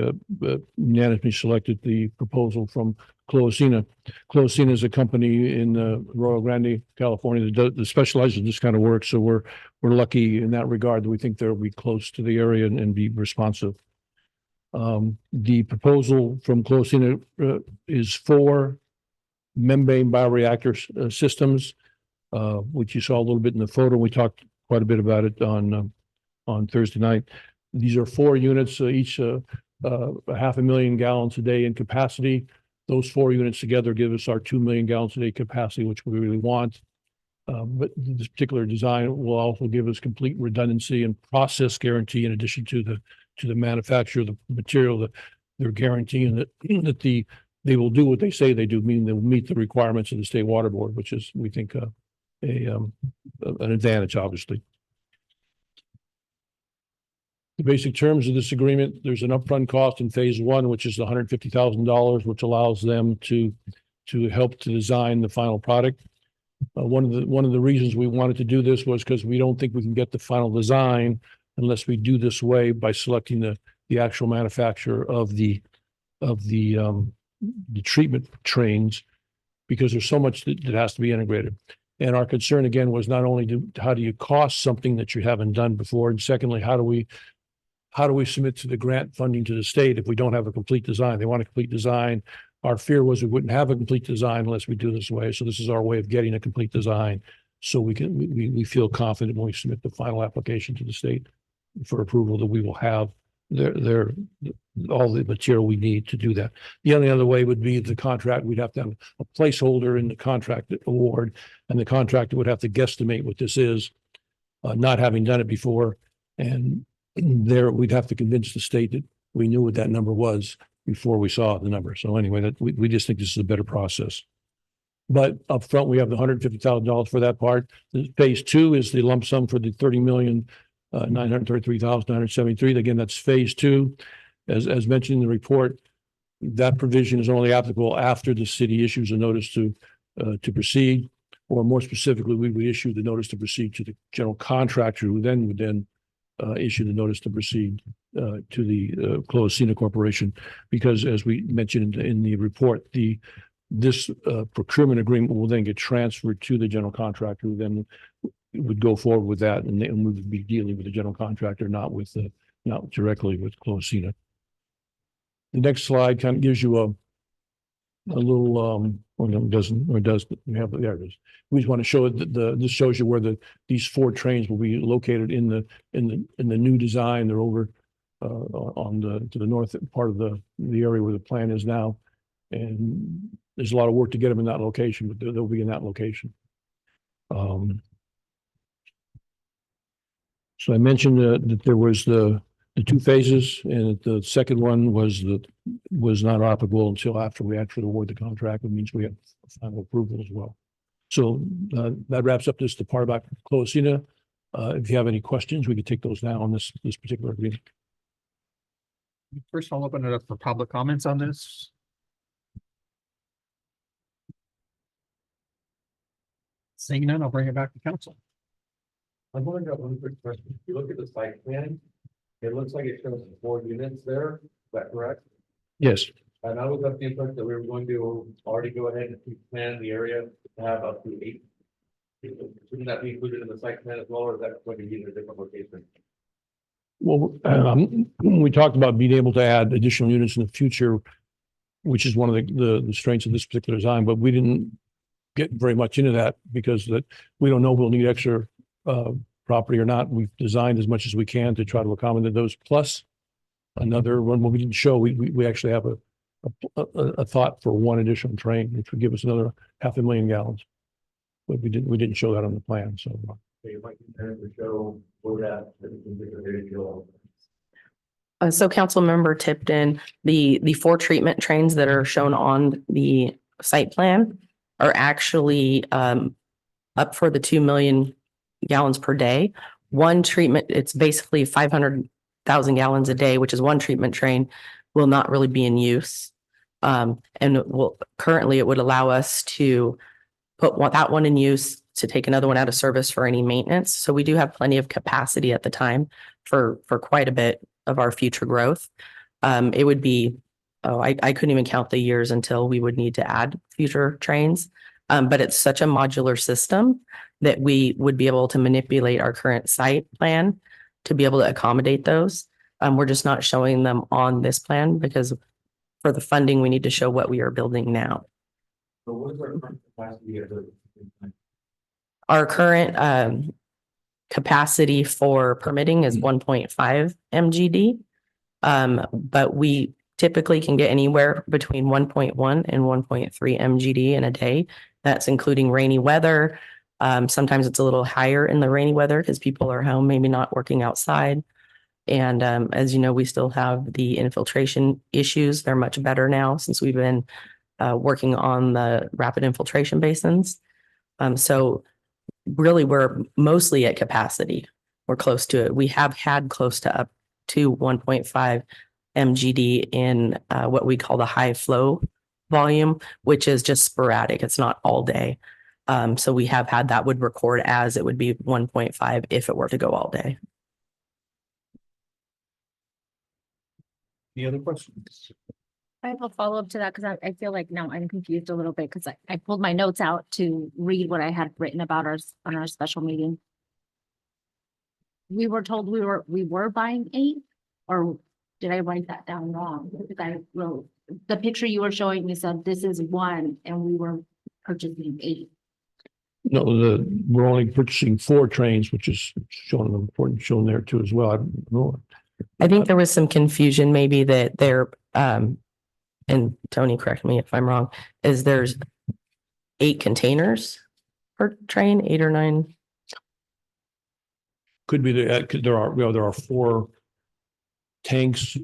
unanimously selected the proposal from Closina. Closina is a company in Rio Grande, California that specializes in this kind of work. So we're lucky in that regard that we think they'll be close to the area and be responsive. The proposal from Closina is 4 membrane bioreactor systems, which you saw a little bit in the photo. We talked quite a bit about it on Thursday night. These are 4 units, each 500,000 gallons a day in capacity. Those 4 units together give us our 2 million gallons a day capacity, which we really want. But this particular design will also give us complete redundancy and process guarantee in addition to the manufacturer of the material. That they're guaranteeing that they will do what they say they do, meaning they will meet the requirements of the State Water Board, which is, we think, an advantage, obviously. The basic terms of this agreement, there's an upfront cost in phase 1, which is $150,000, which allows them to help to design the final product. One of the reasons we wanted to do this was because we don't think we can get the final design unless we do this way by selecting the actual manufacturer of the treatment trains, because there's so much that has to be integrated. And our concern again was not only how do you cost something that you haven't done before, and secondly, how do we submit to the grant funding to the state if we don't have a complete design? They want a complete design. Our fear was we wouldn't have a complete design unless we do this way. So this is our way of getting a complete design. So we feel confident when we submit the final application to the state for approval that we will have all the material we need to do that. The only other way would be the contract. We'd have to have a placeholder in the contract award, and the contractor would have to guesstimate what this is, not having done it before. And there we'd have to convince the state that we knew what that number was before we saw the number. So anyway, we just think this is a better process. But upfront, we have the $150,000 for that part. Phase 2 is the lump sum for the $30,933,973. Again, that's phase 2. As mentioned in the report, that provision is only applicable after the city issues a notice to proceed, or more specifically, we would issue the notice to proceed to the general contractor, who then would issue the notice to proceed to the Closina Corporation, because as we mentioned in the report, this procurement agreement will then get transferred to the general contractor, who then would go forward with that, and we would be dealing with the general contractor, not directly with Closina. The next slide kind of gives you a little well, it doesn't, or it does, we have, there it is. We just want to show that this shows you where these 4 trains will be located in the new design. They're over to the north part of the area where the plant is now, and there's a lot of work to get them in that location, but they'll be in that location. So I mentioned that there was the 2 phases, and the second one was not applicable until after we actually award the contract. It means we have final approval as well. So that wraps up the part about Closina. If you have any questions, we could take those now on this particular agreement. First, I'll open it up for public comments on this. Seeing none, I'll bring it back to council. I'm wondering about one quick question. If you look at the site plan, it looks like it shows 4 units there. Is that correct? Yes. And I was of the impression that we were going to already go ahead and plan the area to have up to 8. Shouldn't that be included in the site plan as well, or is that going to be in a different location? Well, we talked about being able to add additional units in the future. which is one of the strengths of this particular design, but we didn't get very much into that because that we don't know if we'll need extra property or not. We've designed as much as we can to try to accommodate those. Plus another one, what we didn't show, we actually have a thought for one additional train, which would give us another 500,000 gallons. But we didn't show that on the plan, so. So Councilmember Tipton, the 4 treatment trains that are shown on the site plan are actually up for the 2 million gallons per day. One treatment, it's basically 500,000 gallons a day, which is one treatment train, will not really be in use. And currently it would allow us to put that one in use to take another one out of service for any maintenance. So we do have plenty of capacity at the time for quite a bit of our future growth. It would be, I couldn't even count the years until we would need to add future trains. But it's such a modular system that we would be able to manipulate our current site plan to be able to accommodate those. We're just not showing them on this plan because for the funding, we need to show what we are building now. So what is our current capacity? Our current capacity for permitting is 1.5 MGD. But we typically can get anywhere between 1.1 and 1.3 MGD in a day. That's including rainy weather. Sometimes it's a little higher in the rainy weather because people are home, maybe not working outside. And as you know, we still have the infiltration issues. They're much better now since we've been working on the rapid infiltration basins. So really, we're mostly at capacity. We're close to it. We have had close to up to 1.5 MGD in what we call the high flow volume, which is just sporadic. It's not all day. So we have had that would record as it would be 1.5 if it were to go all day. Any other questions? I have a follow-up to that because I feel like now I'm confused a little bit because I pulled my notes out to read what I had written about on our special meeting. We were told we were buying 8, or did I write that down wrong? Because I wrote the picture you were showing me said this is 1 and we were purchasing 8. No, we're only purchasing 4 trains, which is shown in the report, shown there too as well. I don't know. I think there was some confusion maybe that there, and Tony, correct me if I'm wrong, is there's 8 containers per train, 8 or 9? Could be there are 4 tanks,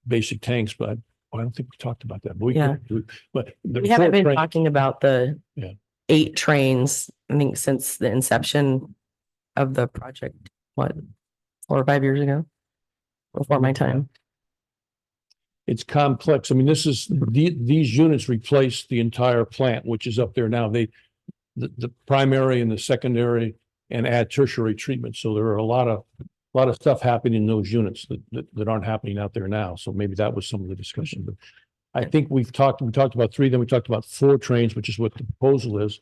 basic tanks, but I don't think we talked about that. But We haven't been talking about the Yeah. 8 trains, I think since the inception of the project, 4 or 5 years ago? Before my time. It's complex. I mean, these units replace the entire plant, which is up there now. The primary and the secondary and add tertiary treatment. So there are a lot of stuff happening in those units that aren't happening out there now. So maybe that was some of the discussion. But I think we talked about 3, then we talked about 4 trains, which is what the proposal is.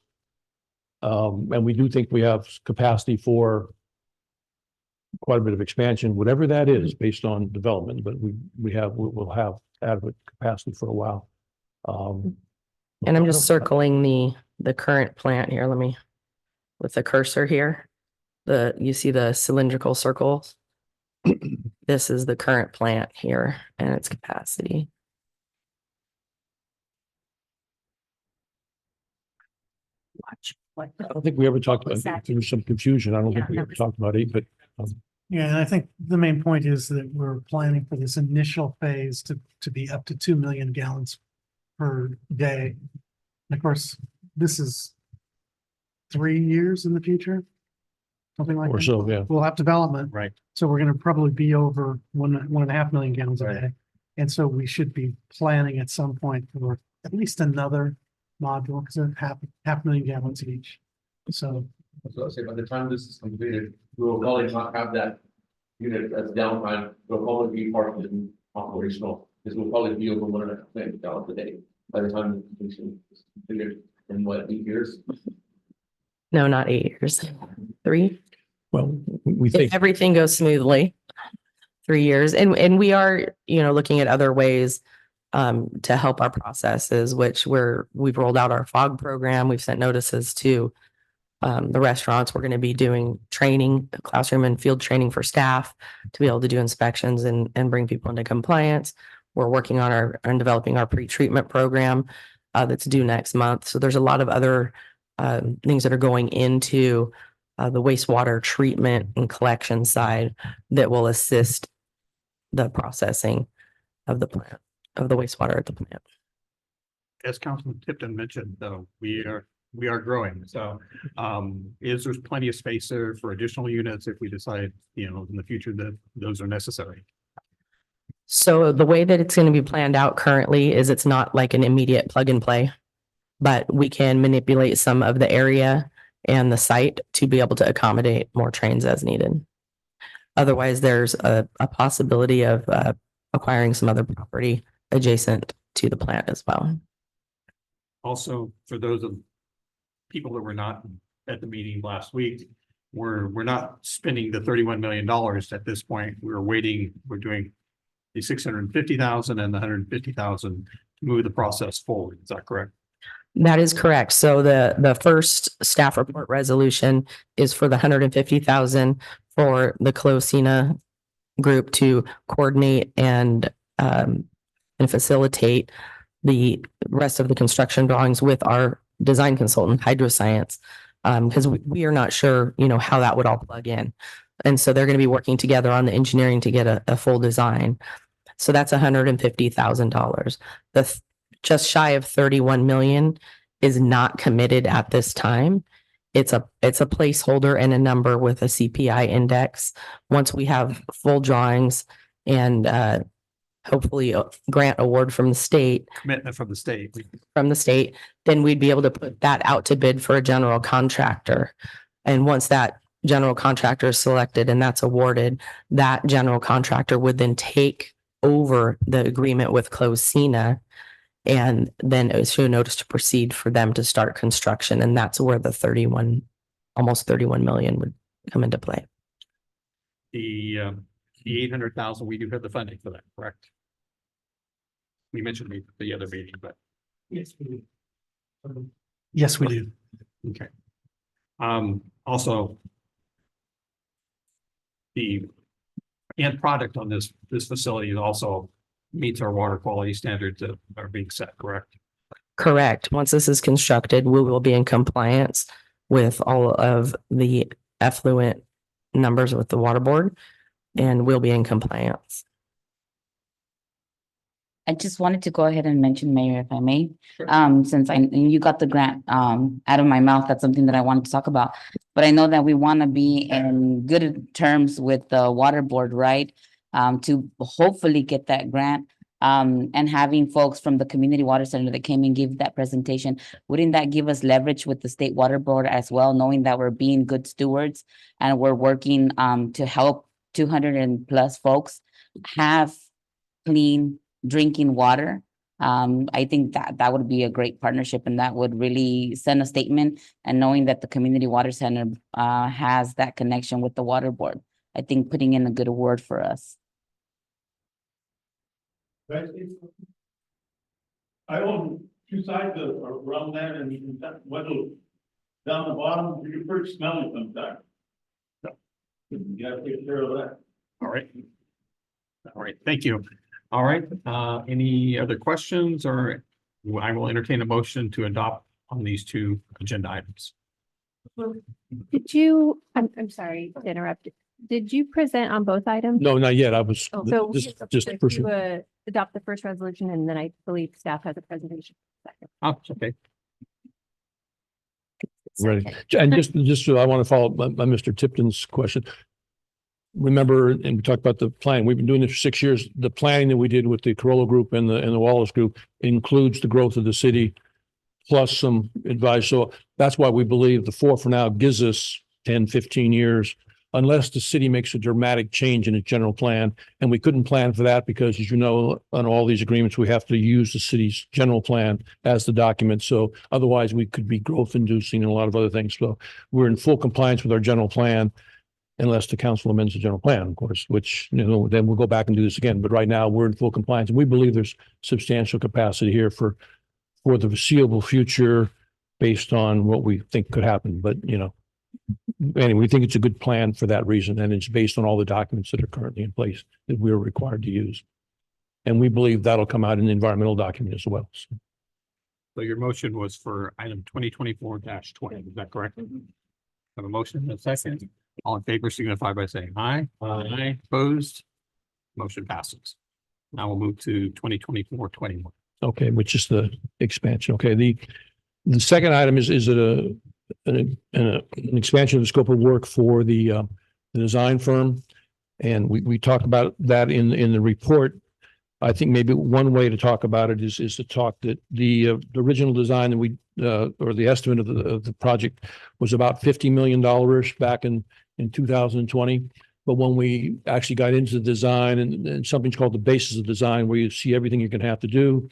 And we do think we have capacity for quite a bit of expansion, whatever that is based on development, but we'll have adequate capacity for a while. And I'm just circling the current plant here. Let me, with the cursor here, you see the cylindrical circles. This is the current plant here and its capacity. I don't think we ever talked about, there was some confusion. I don't think we ever talked about 8, but Yeah, and I think the main point is that we're planning for this initial phase to be up to 2 million gallons per day. And of course, this is 3 years in the future, something like or that. so, yeah. We'll have development. Right. So we're going to probably be over 1.5 million gallons a day. And so we should be planning at some point for at least another module because they're half million gallons each. So So I'll say by the time this is completed, we will probably not have that unit as downtime. It'll probably be part of the operational. This will probably be over 1.5 million gallons a day by the time the completion is completed in 8 years. No, not 8 years. 3. Well, we think If everything goes smoothly, 3 years. And we are, looking at other ways to help our processes, which we've rolled out our FOG program. We've sent notices to the restaurants. We're going to be doing training, classroom and field training for staff to be able to do inspections and bring people into compliance. We're working on developing our pre-treatment program that's due next month. So there's a lot of other things that are going into the wastewater treatment and collection side that will assist the processing of the plant, of the wastewater at the plant. As Councilman Tipton mentioned, though, we are growing. So there's plenty of space there for additional units if we decide, in the future that those are necessary. So the way that it's going to be planned out currently is it's not like an immediate plug and play, but we can manipulate some of the area and the site to be able to accommodate more trains as needed. Otherwise, there's a possibility of acquiring some other property adjacent to the plant as well. Also, for those of people that were not at the meeting last week, we're not spending the $31 million at this point. We're doing the 650,000 and the 150,000 to move the process forward. Is that correct? That is correct. So the first staff report resolution is for the 150,000 for the Closina group to coordinate and facilitate the rest of the construction drawings with our design consultant, Hydroscience, because we are not sure, how that would all plug in. And so they're going to be working together on the engineering to get a full design. So that's $150,000. Just shy of 31 million is not committed at this time. It's a placeholder and a number with a CPI index. Once we have full drawings and hopefully a grant award from the state, Commitment from the state. then we'd be able to put that out to bid for a general contractor. And once that general contractor is selected and that's awarded, that general contractor would then take over the agreement with Closina and then issue a notice to proceed for them to start construction. And that's where the almost 31 million would come into play. The 800,000, we do have the funding for that, correct? We mentioned the other meeting, but. Yes, we do. Yes, we do. Okay. Also, the end product on this facility also meets our water quality standards that are being set, correct? Correct. Once this is constructed, we will be in compliance with all of the effluent numbers with the water board, and we'll be in compliance. I just wanted to go ahead and mention, Mayor, if I may, since you got the grant out of my mouth, that's something that I wanted to talk about. But I know that we want to be in good terms with the water board, right? To hopefully get that grant. And having folks from the community water center that came and gave that presentation, wouldn't that give us leverage with the state water board as well, knowing that we're being good stewards and we're working to help 200+ folks have clean drinking water? I think that would be a great partnership, and that would really send a statement. And knowing that the community water center has that connection with the water board, I think putting in a good word for us. I own two sides around that, and you can window down the bottom, your first smell comes back. You gotta take care of that. All right. Thank you. All right. Any other questions, or I will entertain a motion to adopt on these two agenda items. Did you, I'm sorry to interrupt. Did you present on both items? No, not yet. I was, Oh, so just if first. you, adopt the first resolution, and then I believe staff has a presentation. Second. Oh, okay. Ready. And just so I want to follow up on Mr. Tipton's question. Remember, and we talked about the plan. We've been doing this for 6 years. The planning that we did with the Corolla Group and the Wallace Group includes the growth of the city plus some advice. So that's why we believe the 4 for now gives us 10, 15 years, unless the city makes a dramatic change in its general plan. And we couldn't plan for that because, as you know, on all these agreements, we have to use the city's general plan as the document. So otherwise we could be growth inducing and a lot of other things. So we're in full compliance with our general plan. unless the council amends the general plan, of course, which, you know, then we'll go back and do this again. But right now, we're in full compliance, and we believe there's substantial capacity here for the foreseeable future based on what we think could happen. But, you know, anyway, we think it's a good plan for that reason, and it's based on all the documents that are currently in place that we're required to use. And we believe that'll come out in the environmental document as well. So, So your motion was for item 2024-20, is that correct? Have a motion and a second. All in favor signify by saying aye. Aye. Opposed? Motion passes. Now we'll move to 2024-21. okay, which is the expansion. Okay, the second item is an expansion of the scope of work for the design firm. And we talked about that in the report. I think maybe one way to talk about it is to talk that the original design that we or the estimate of the project was about $50 million back in 2020. But when we actually got into the design and something's called the basis of design, where you see everything you're going to have to do.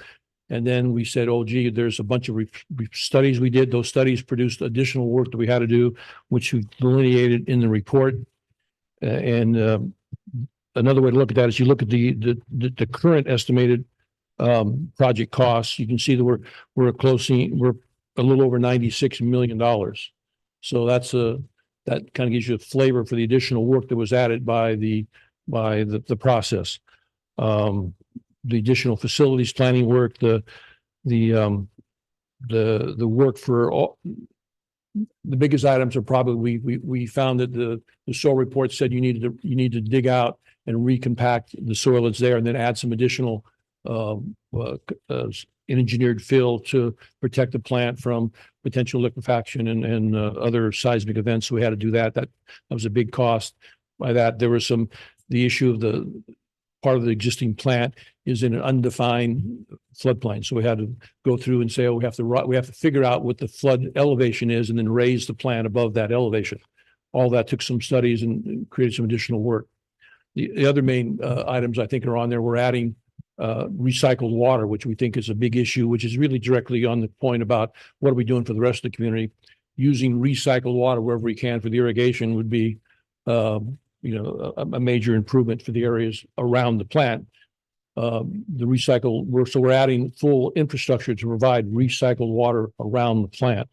And then we said, oh, gee, there's a bunch of studies we did. Those studies produced additional work that we had to do, which we delineated in the report. Another way to look at that is you look at the current estimated project costs. You can see that we're a little over $96 million. So that kind of gives you a flavor for the additional work that was added by the process. The additional facilities planning work, the work for all. The biggest items are probably we found that the soil report said you need to dig out and recompact the soil that's there, and then add some additional engineered fill to protect the plant from potential liquefaction and other seismic events. So we had to do that. That was a big cost. By that, there was the issue of the part of the existing plant is in an undefined floodplain. So we had to go through and say, oh, we have to figure out what the flood elevation is and then raise the plant above that elevation. All that took some studies and created some additional work. The other main items I think are on there, we're adding recycled water, which we think is a big issue, which is really directly on the point about what are we doing for the rest of the community. Using recycled water wherever we can for the irrigation would be a major improvement for the areas around the plant. We're adding full infrastructure to provide recycled water around the plant.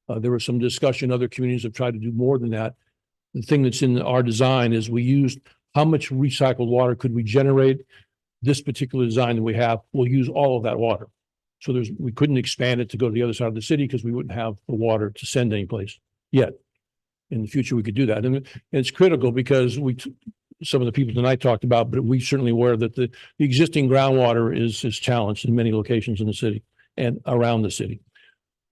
There was some discussion, other communities have tried to do more than that. The thing that's in our design is we used how much recycled water could we generate. This particular design that we have will use all of that water. So we couldn't expand it to go to the other side of the city because we wouldn't have the water to send anyplace yet. In the future, we could do that. And it's critical because some of the people tonight talked about, but we certainly aware that the existing groundwater is challenged in many locations in the city and around the city.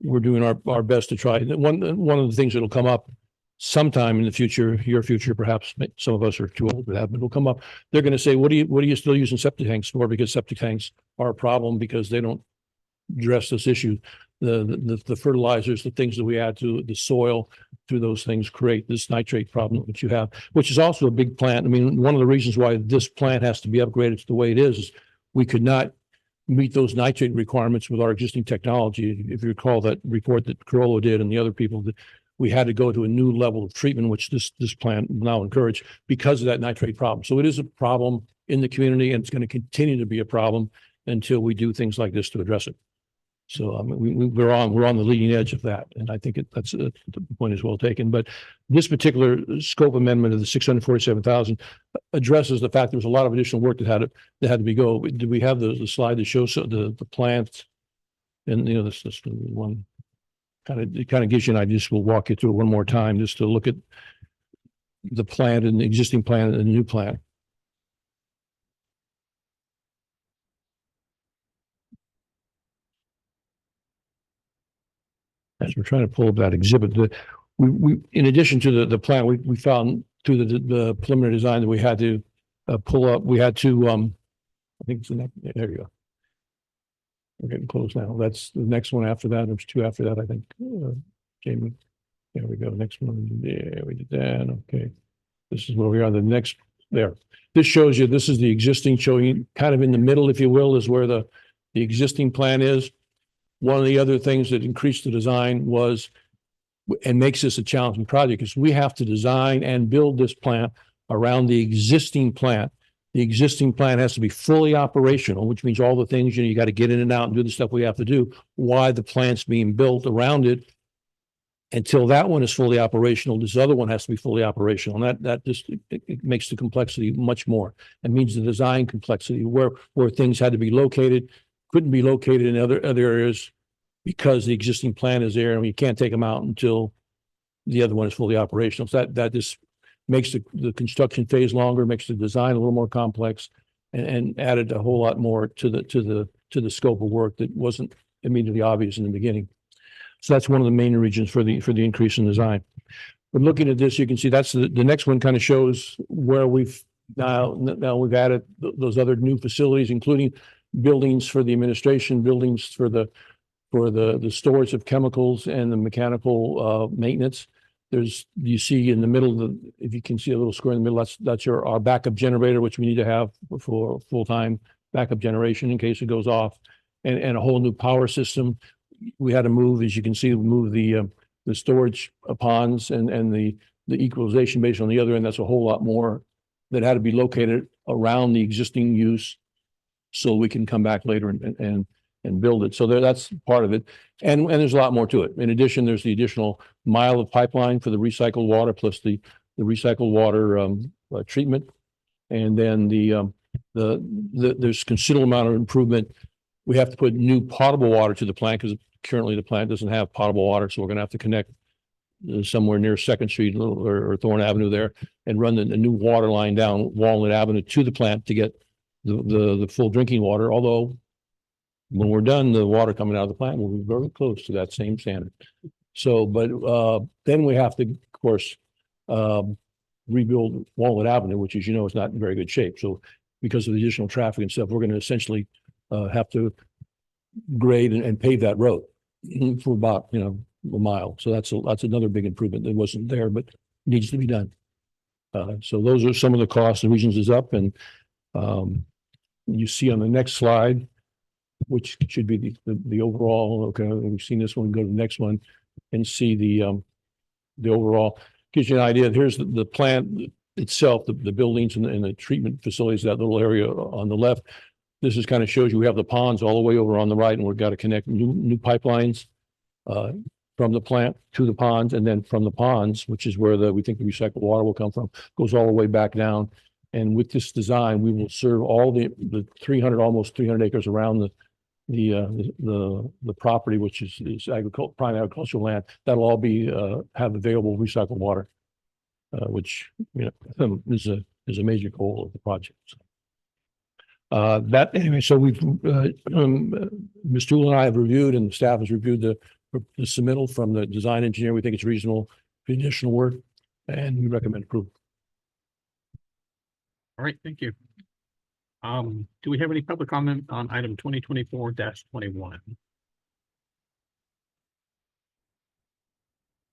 We're doing our best to try. One of the things that'll come up sometime in the future, your future, perhaps some of us are too old for that, but it'll come up. They're going to say, what are you still using septic tanks for? Because septic tanks are a problem because they don't address this issue. The fertilizers, the things that we add to the soil through those things create this nitrate problem that you have, which is also a big plant. I mean, one of the reasons why this plant has to be upgraded to the way it is we could not meet those nitrate requirements with our existing technology. If you recall that report that Carollo did and the other people, that we had to go to a new level of treatment, which this plant will now encourage because of that nitrate problem. So it is a problem in the community, and it's going to continue to be a problem until we do things like this to address it. So we're on the leading edge of that, and I think that's the point is well taken. But this particular scope amendment of the 647,000 addresses the fact there was a lot of additional work that had to be go. Did we have the slide that shows the plant? And this one it kind of gives you an idea. Just we'll walk you through it one more time just to look at the plant and the existing plant and the new plant. As we're trying to pull up that exhibit, we in addition to the plant, we found through the preliminary design that we had to pull up. We had to I think it's the next. There you go. We're getting close now. That's the next one after that. There's two after that, I think. Jamie, there we go. Next one. There we did that. Okay, this is where we are. The next there. This shows you. This is the existing, showing kind of in the middle, if you will, is where the existing plan is. One of the other things that increased the design was and makes this a challenging project is we have to design and build this plant around the existing plant. The existing plant has to be fully operational, which means all the things, you got to get in and out and do the stuff we have to do while the plant's being built around it. Until that one is fully operational, this other one has to be fully operational. And that just, it makes the complexity much more. It means the design complexity where things had to be located, couldn't be located in other areas because the existing plant is there and you can't take them out until the other one is fully operational. So that just makes the construction phase longer, makes the design a little more complex, and added a whole lot more to the scope of work that wasn't immediately obvious in the beginning. So that's one of the main reasons for the increase in design. But looking at this, you can see that's the next one kind of shows where we've now we've added those other new facilities, including buildings for the administration, buildings for the storage of chemicals and the mechanical maintenance. You see in the middle, if you can see a little square in the middle, that's our backup generator, which we need to have for full-time backup generation in case it goes off, and a whole new power system. We had to move, as you can see, move the storage ponds and the equalization base on the other end. That's a whole lot more that had to be located around the existing use, so we can come back later and build it. So that's part of it. And there's a lot more to it. In addition, there's the additional mile of pipeline for the recycled water, plus the recycled water treatment. And then there's considerable amount of improvement. We have to put new potable water to the plant because currently the plant doesn't have potable water. So we're going to have to connect somewhere near 2nd Street or Thorn Avenue there and run the new water line down Walnut Avenue to the plant to get the full drinking water. Although when we're done, the water coming out of the plant will be very close to that same standard. So, but then we have to, of course, rebuild Walnut Avenue, which, as you know, is not in very good shape. So because of the additional traffic and stuff, we're going to essentially have to grade and pave that road for about, a mile. So that's another big improvement that wasn't there, but needs to be done. So those are some of the costs. The Regions is up, and you see on the next slide, which should be the overall. Okay, we've seen this one. Go to the next one and see the overall. Gives you an idea. Here's the plant itself, the buildings and the treatment facilities. That little area on the left. This is kind of shows you we have the ponds all the way over on the right, and we've got to connect new pipelines from the plant to the ponds, and then from the ponds, which is where we think the recycled water will come from, goes all the way back down. And with this design, we will serve all the almost 300 acres around the property, which is prime agricultural land. That'll all be have available recycled water, which is a major goal of the project. Anyway, so we've Ms. Toole and I have reviewed, and the staff has reviewed the submittal from the design engineer. We think it's reasonable for additional work, and we recommend approval. All right, thank you. Do we have any public comment on item 2024-21?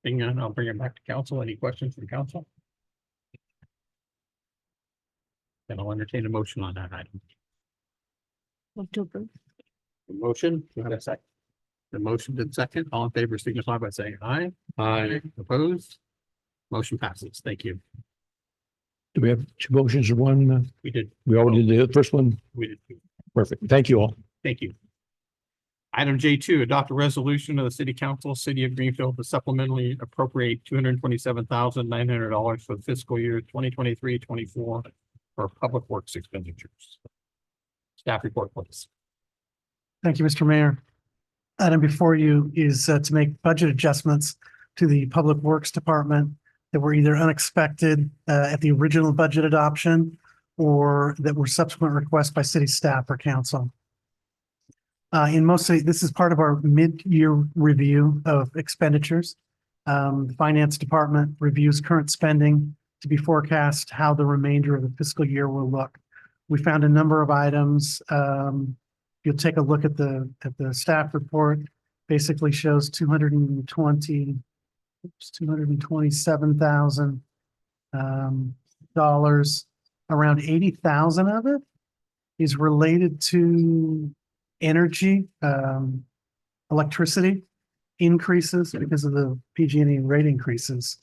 Being none, I'll bring it back to council. Any questions from council? Then I'll entertain a motion on that item. Move to approve. The motion, do I have a second? The motion did second. All in favor signify by saying aye. Aye. Opposed? Motion passes. Thank you. Do we have two motions or one? We did. We already did the first one. We did. Perfect. Thank you all. Thank you. Item J2, adopt a resolution of the City Council, City of Greenfield to supplementally appropriate $227,900 for the fiscal year 2023-24 for public works expenditures. Staff report, please. Thank you, Mr. Mayor. Item before you is to make budget adjustments to the Public Works Department that were either unexpected at the original budget adoption or that were subsequent requests by city staff or council. This is part of our mid-year review of expenditures. The Finance Department reviews current spending to be forecast how the remainder of the fiscal year will look. We found a number of items. You'll take a look at the staff report. Basically shows $227,000. Around 80,000 of it is related to energy, electricity. increases because of the PG&E rate increases.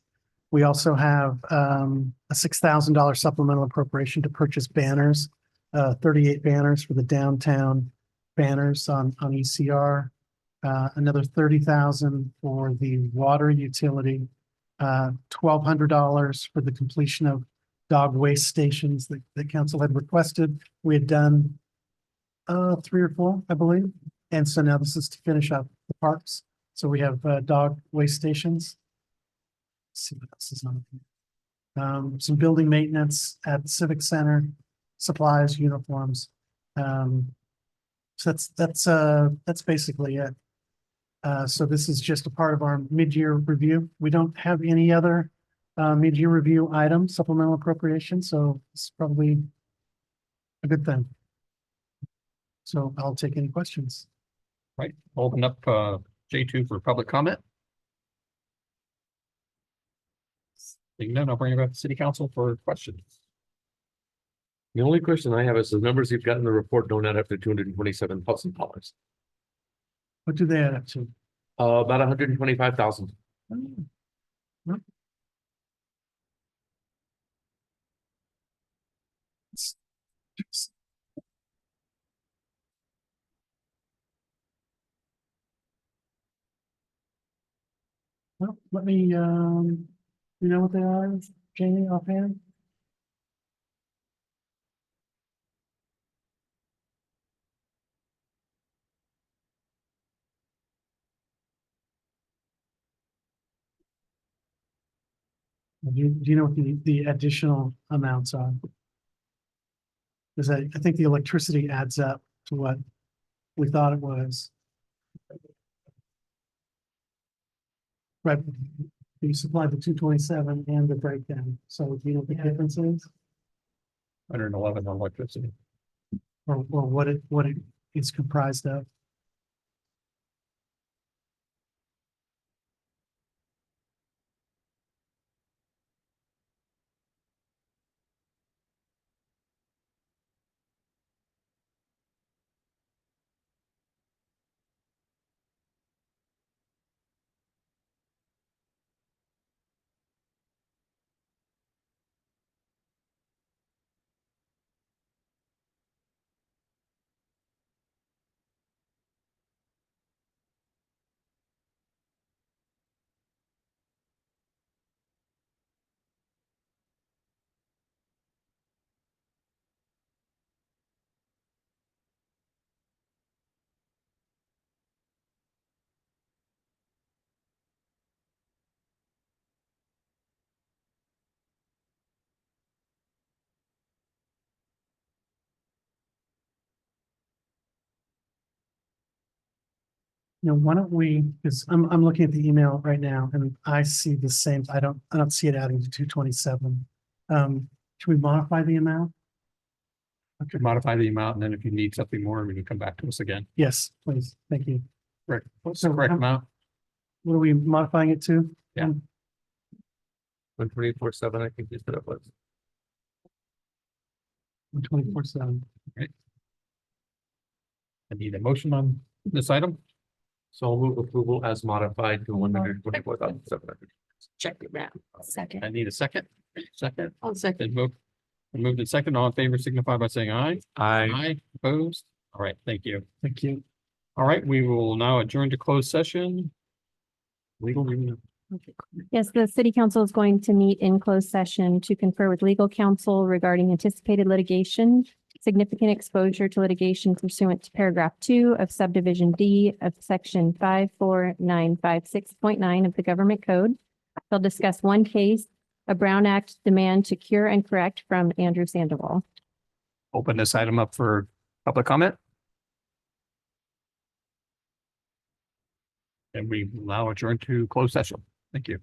We also have a $6,000 supplemental appropriation to purchase banners, 38 banners for the downtown banners on ECR. Another 30,000 for the water utility, $1,200 for the completion of dog waste stations that the council had requested. We had done 3 or 4, I believe. And so now this is to finish up the parks. So we have dog waste stations. Let's see what else is on here. Some building maintenance at the Civic Center, supplies, uniforms. So that's basically it. So this is just a part of our mid-year review. We don't have any other mid-year review items, supplemental appropriation, so it's probably a good thing. So I'll take any questions. Right, open up J2 for public comment. Seeing none, I'll bring it back to city council for questions. The only question I have is the numbers you've got in the report don't add up to $227,000. What do they add up to? About 125,000. Well, let me, you know what they are, Jamie, offhand? Do you know what the additional amounts are? Because I think the electricity adds up to what we thought it was. Right, you supplied the 227 and the breakdown, so do you know what the difference is? 111 on electricity. Or what it is comprised of? Why don't we, because I'm looking at the email right now and I see the same, I don't see it adding to 227. Should we modify the amount? Okay, modify the amount, and then if you need something more, we can come back to us again. Yes, please, thank you. Correct. What's the correct amount? What are we modifying it to? Yeah. 124.7, I think you said it was. 124.7. Right. I need a motion on this item. So I'll move approval as modified to 124,700. Check it out. Second. I need a second. Second. I'll second. Moved in second. All in favor signify by saying aye. Aye. Aye. Opposed? All right, thank you. Thank you. All right, we will now adjourn to closed session. Legal, Yes, the city council is going to meet in closed session to confer with legal counsel regarding anticipated litigation, significant exposure to litigation pursuant to paragraph 2 of subdivision D of section 54956.9 of the government code. They'll discuss one case, a Brown Act demand to cure and correct from Andrew Sandoval. open this item up for public comment. And we now adjourn to closed session. Thank you.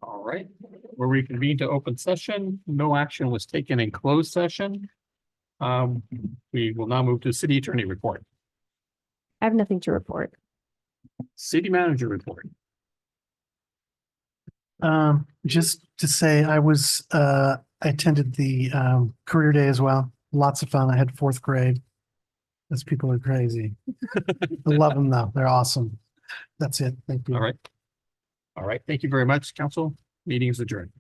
All right, we're reconvened to open session. No action was taken in closed session. We will now move to city attorney report, I have nothing to report. city manager report. Just to say, I attended the career day as well. Lots of fun. I had fourth grade. Those people are crazy. I love them though. They're awesome. That's it. Thank you. All right. All right, thank you very much, council. Meeting is adjourned.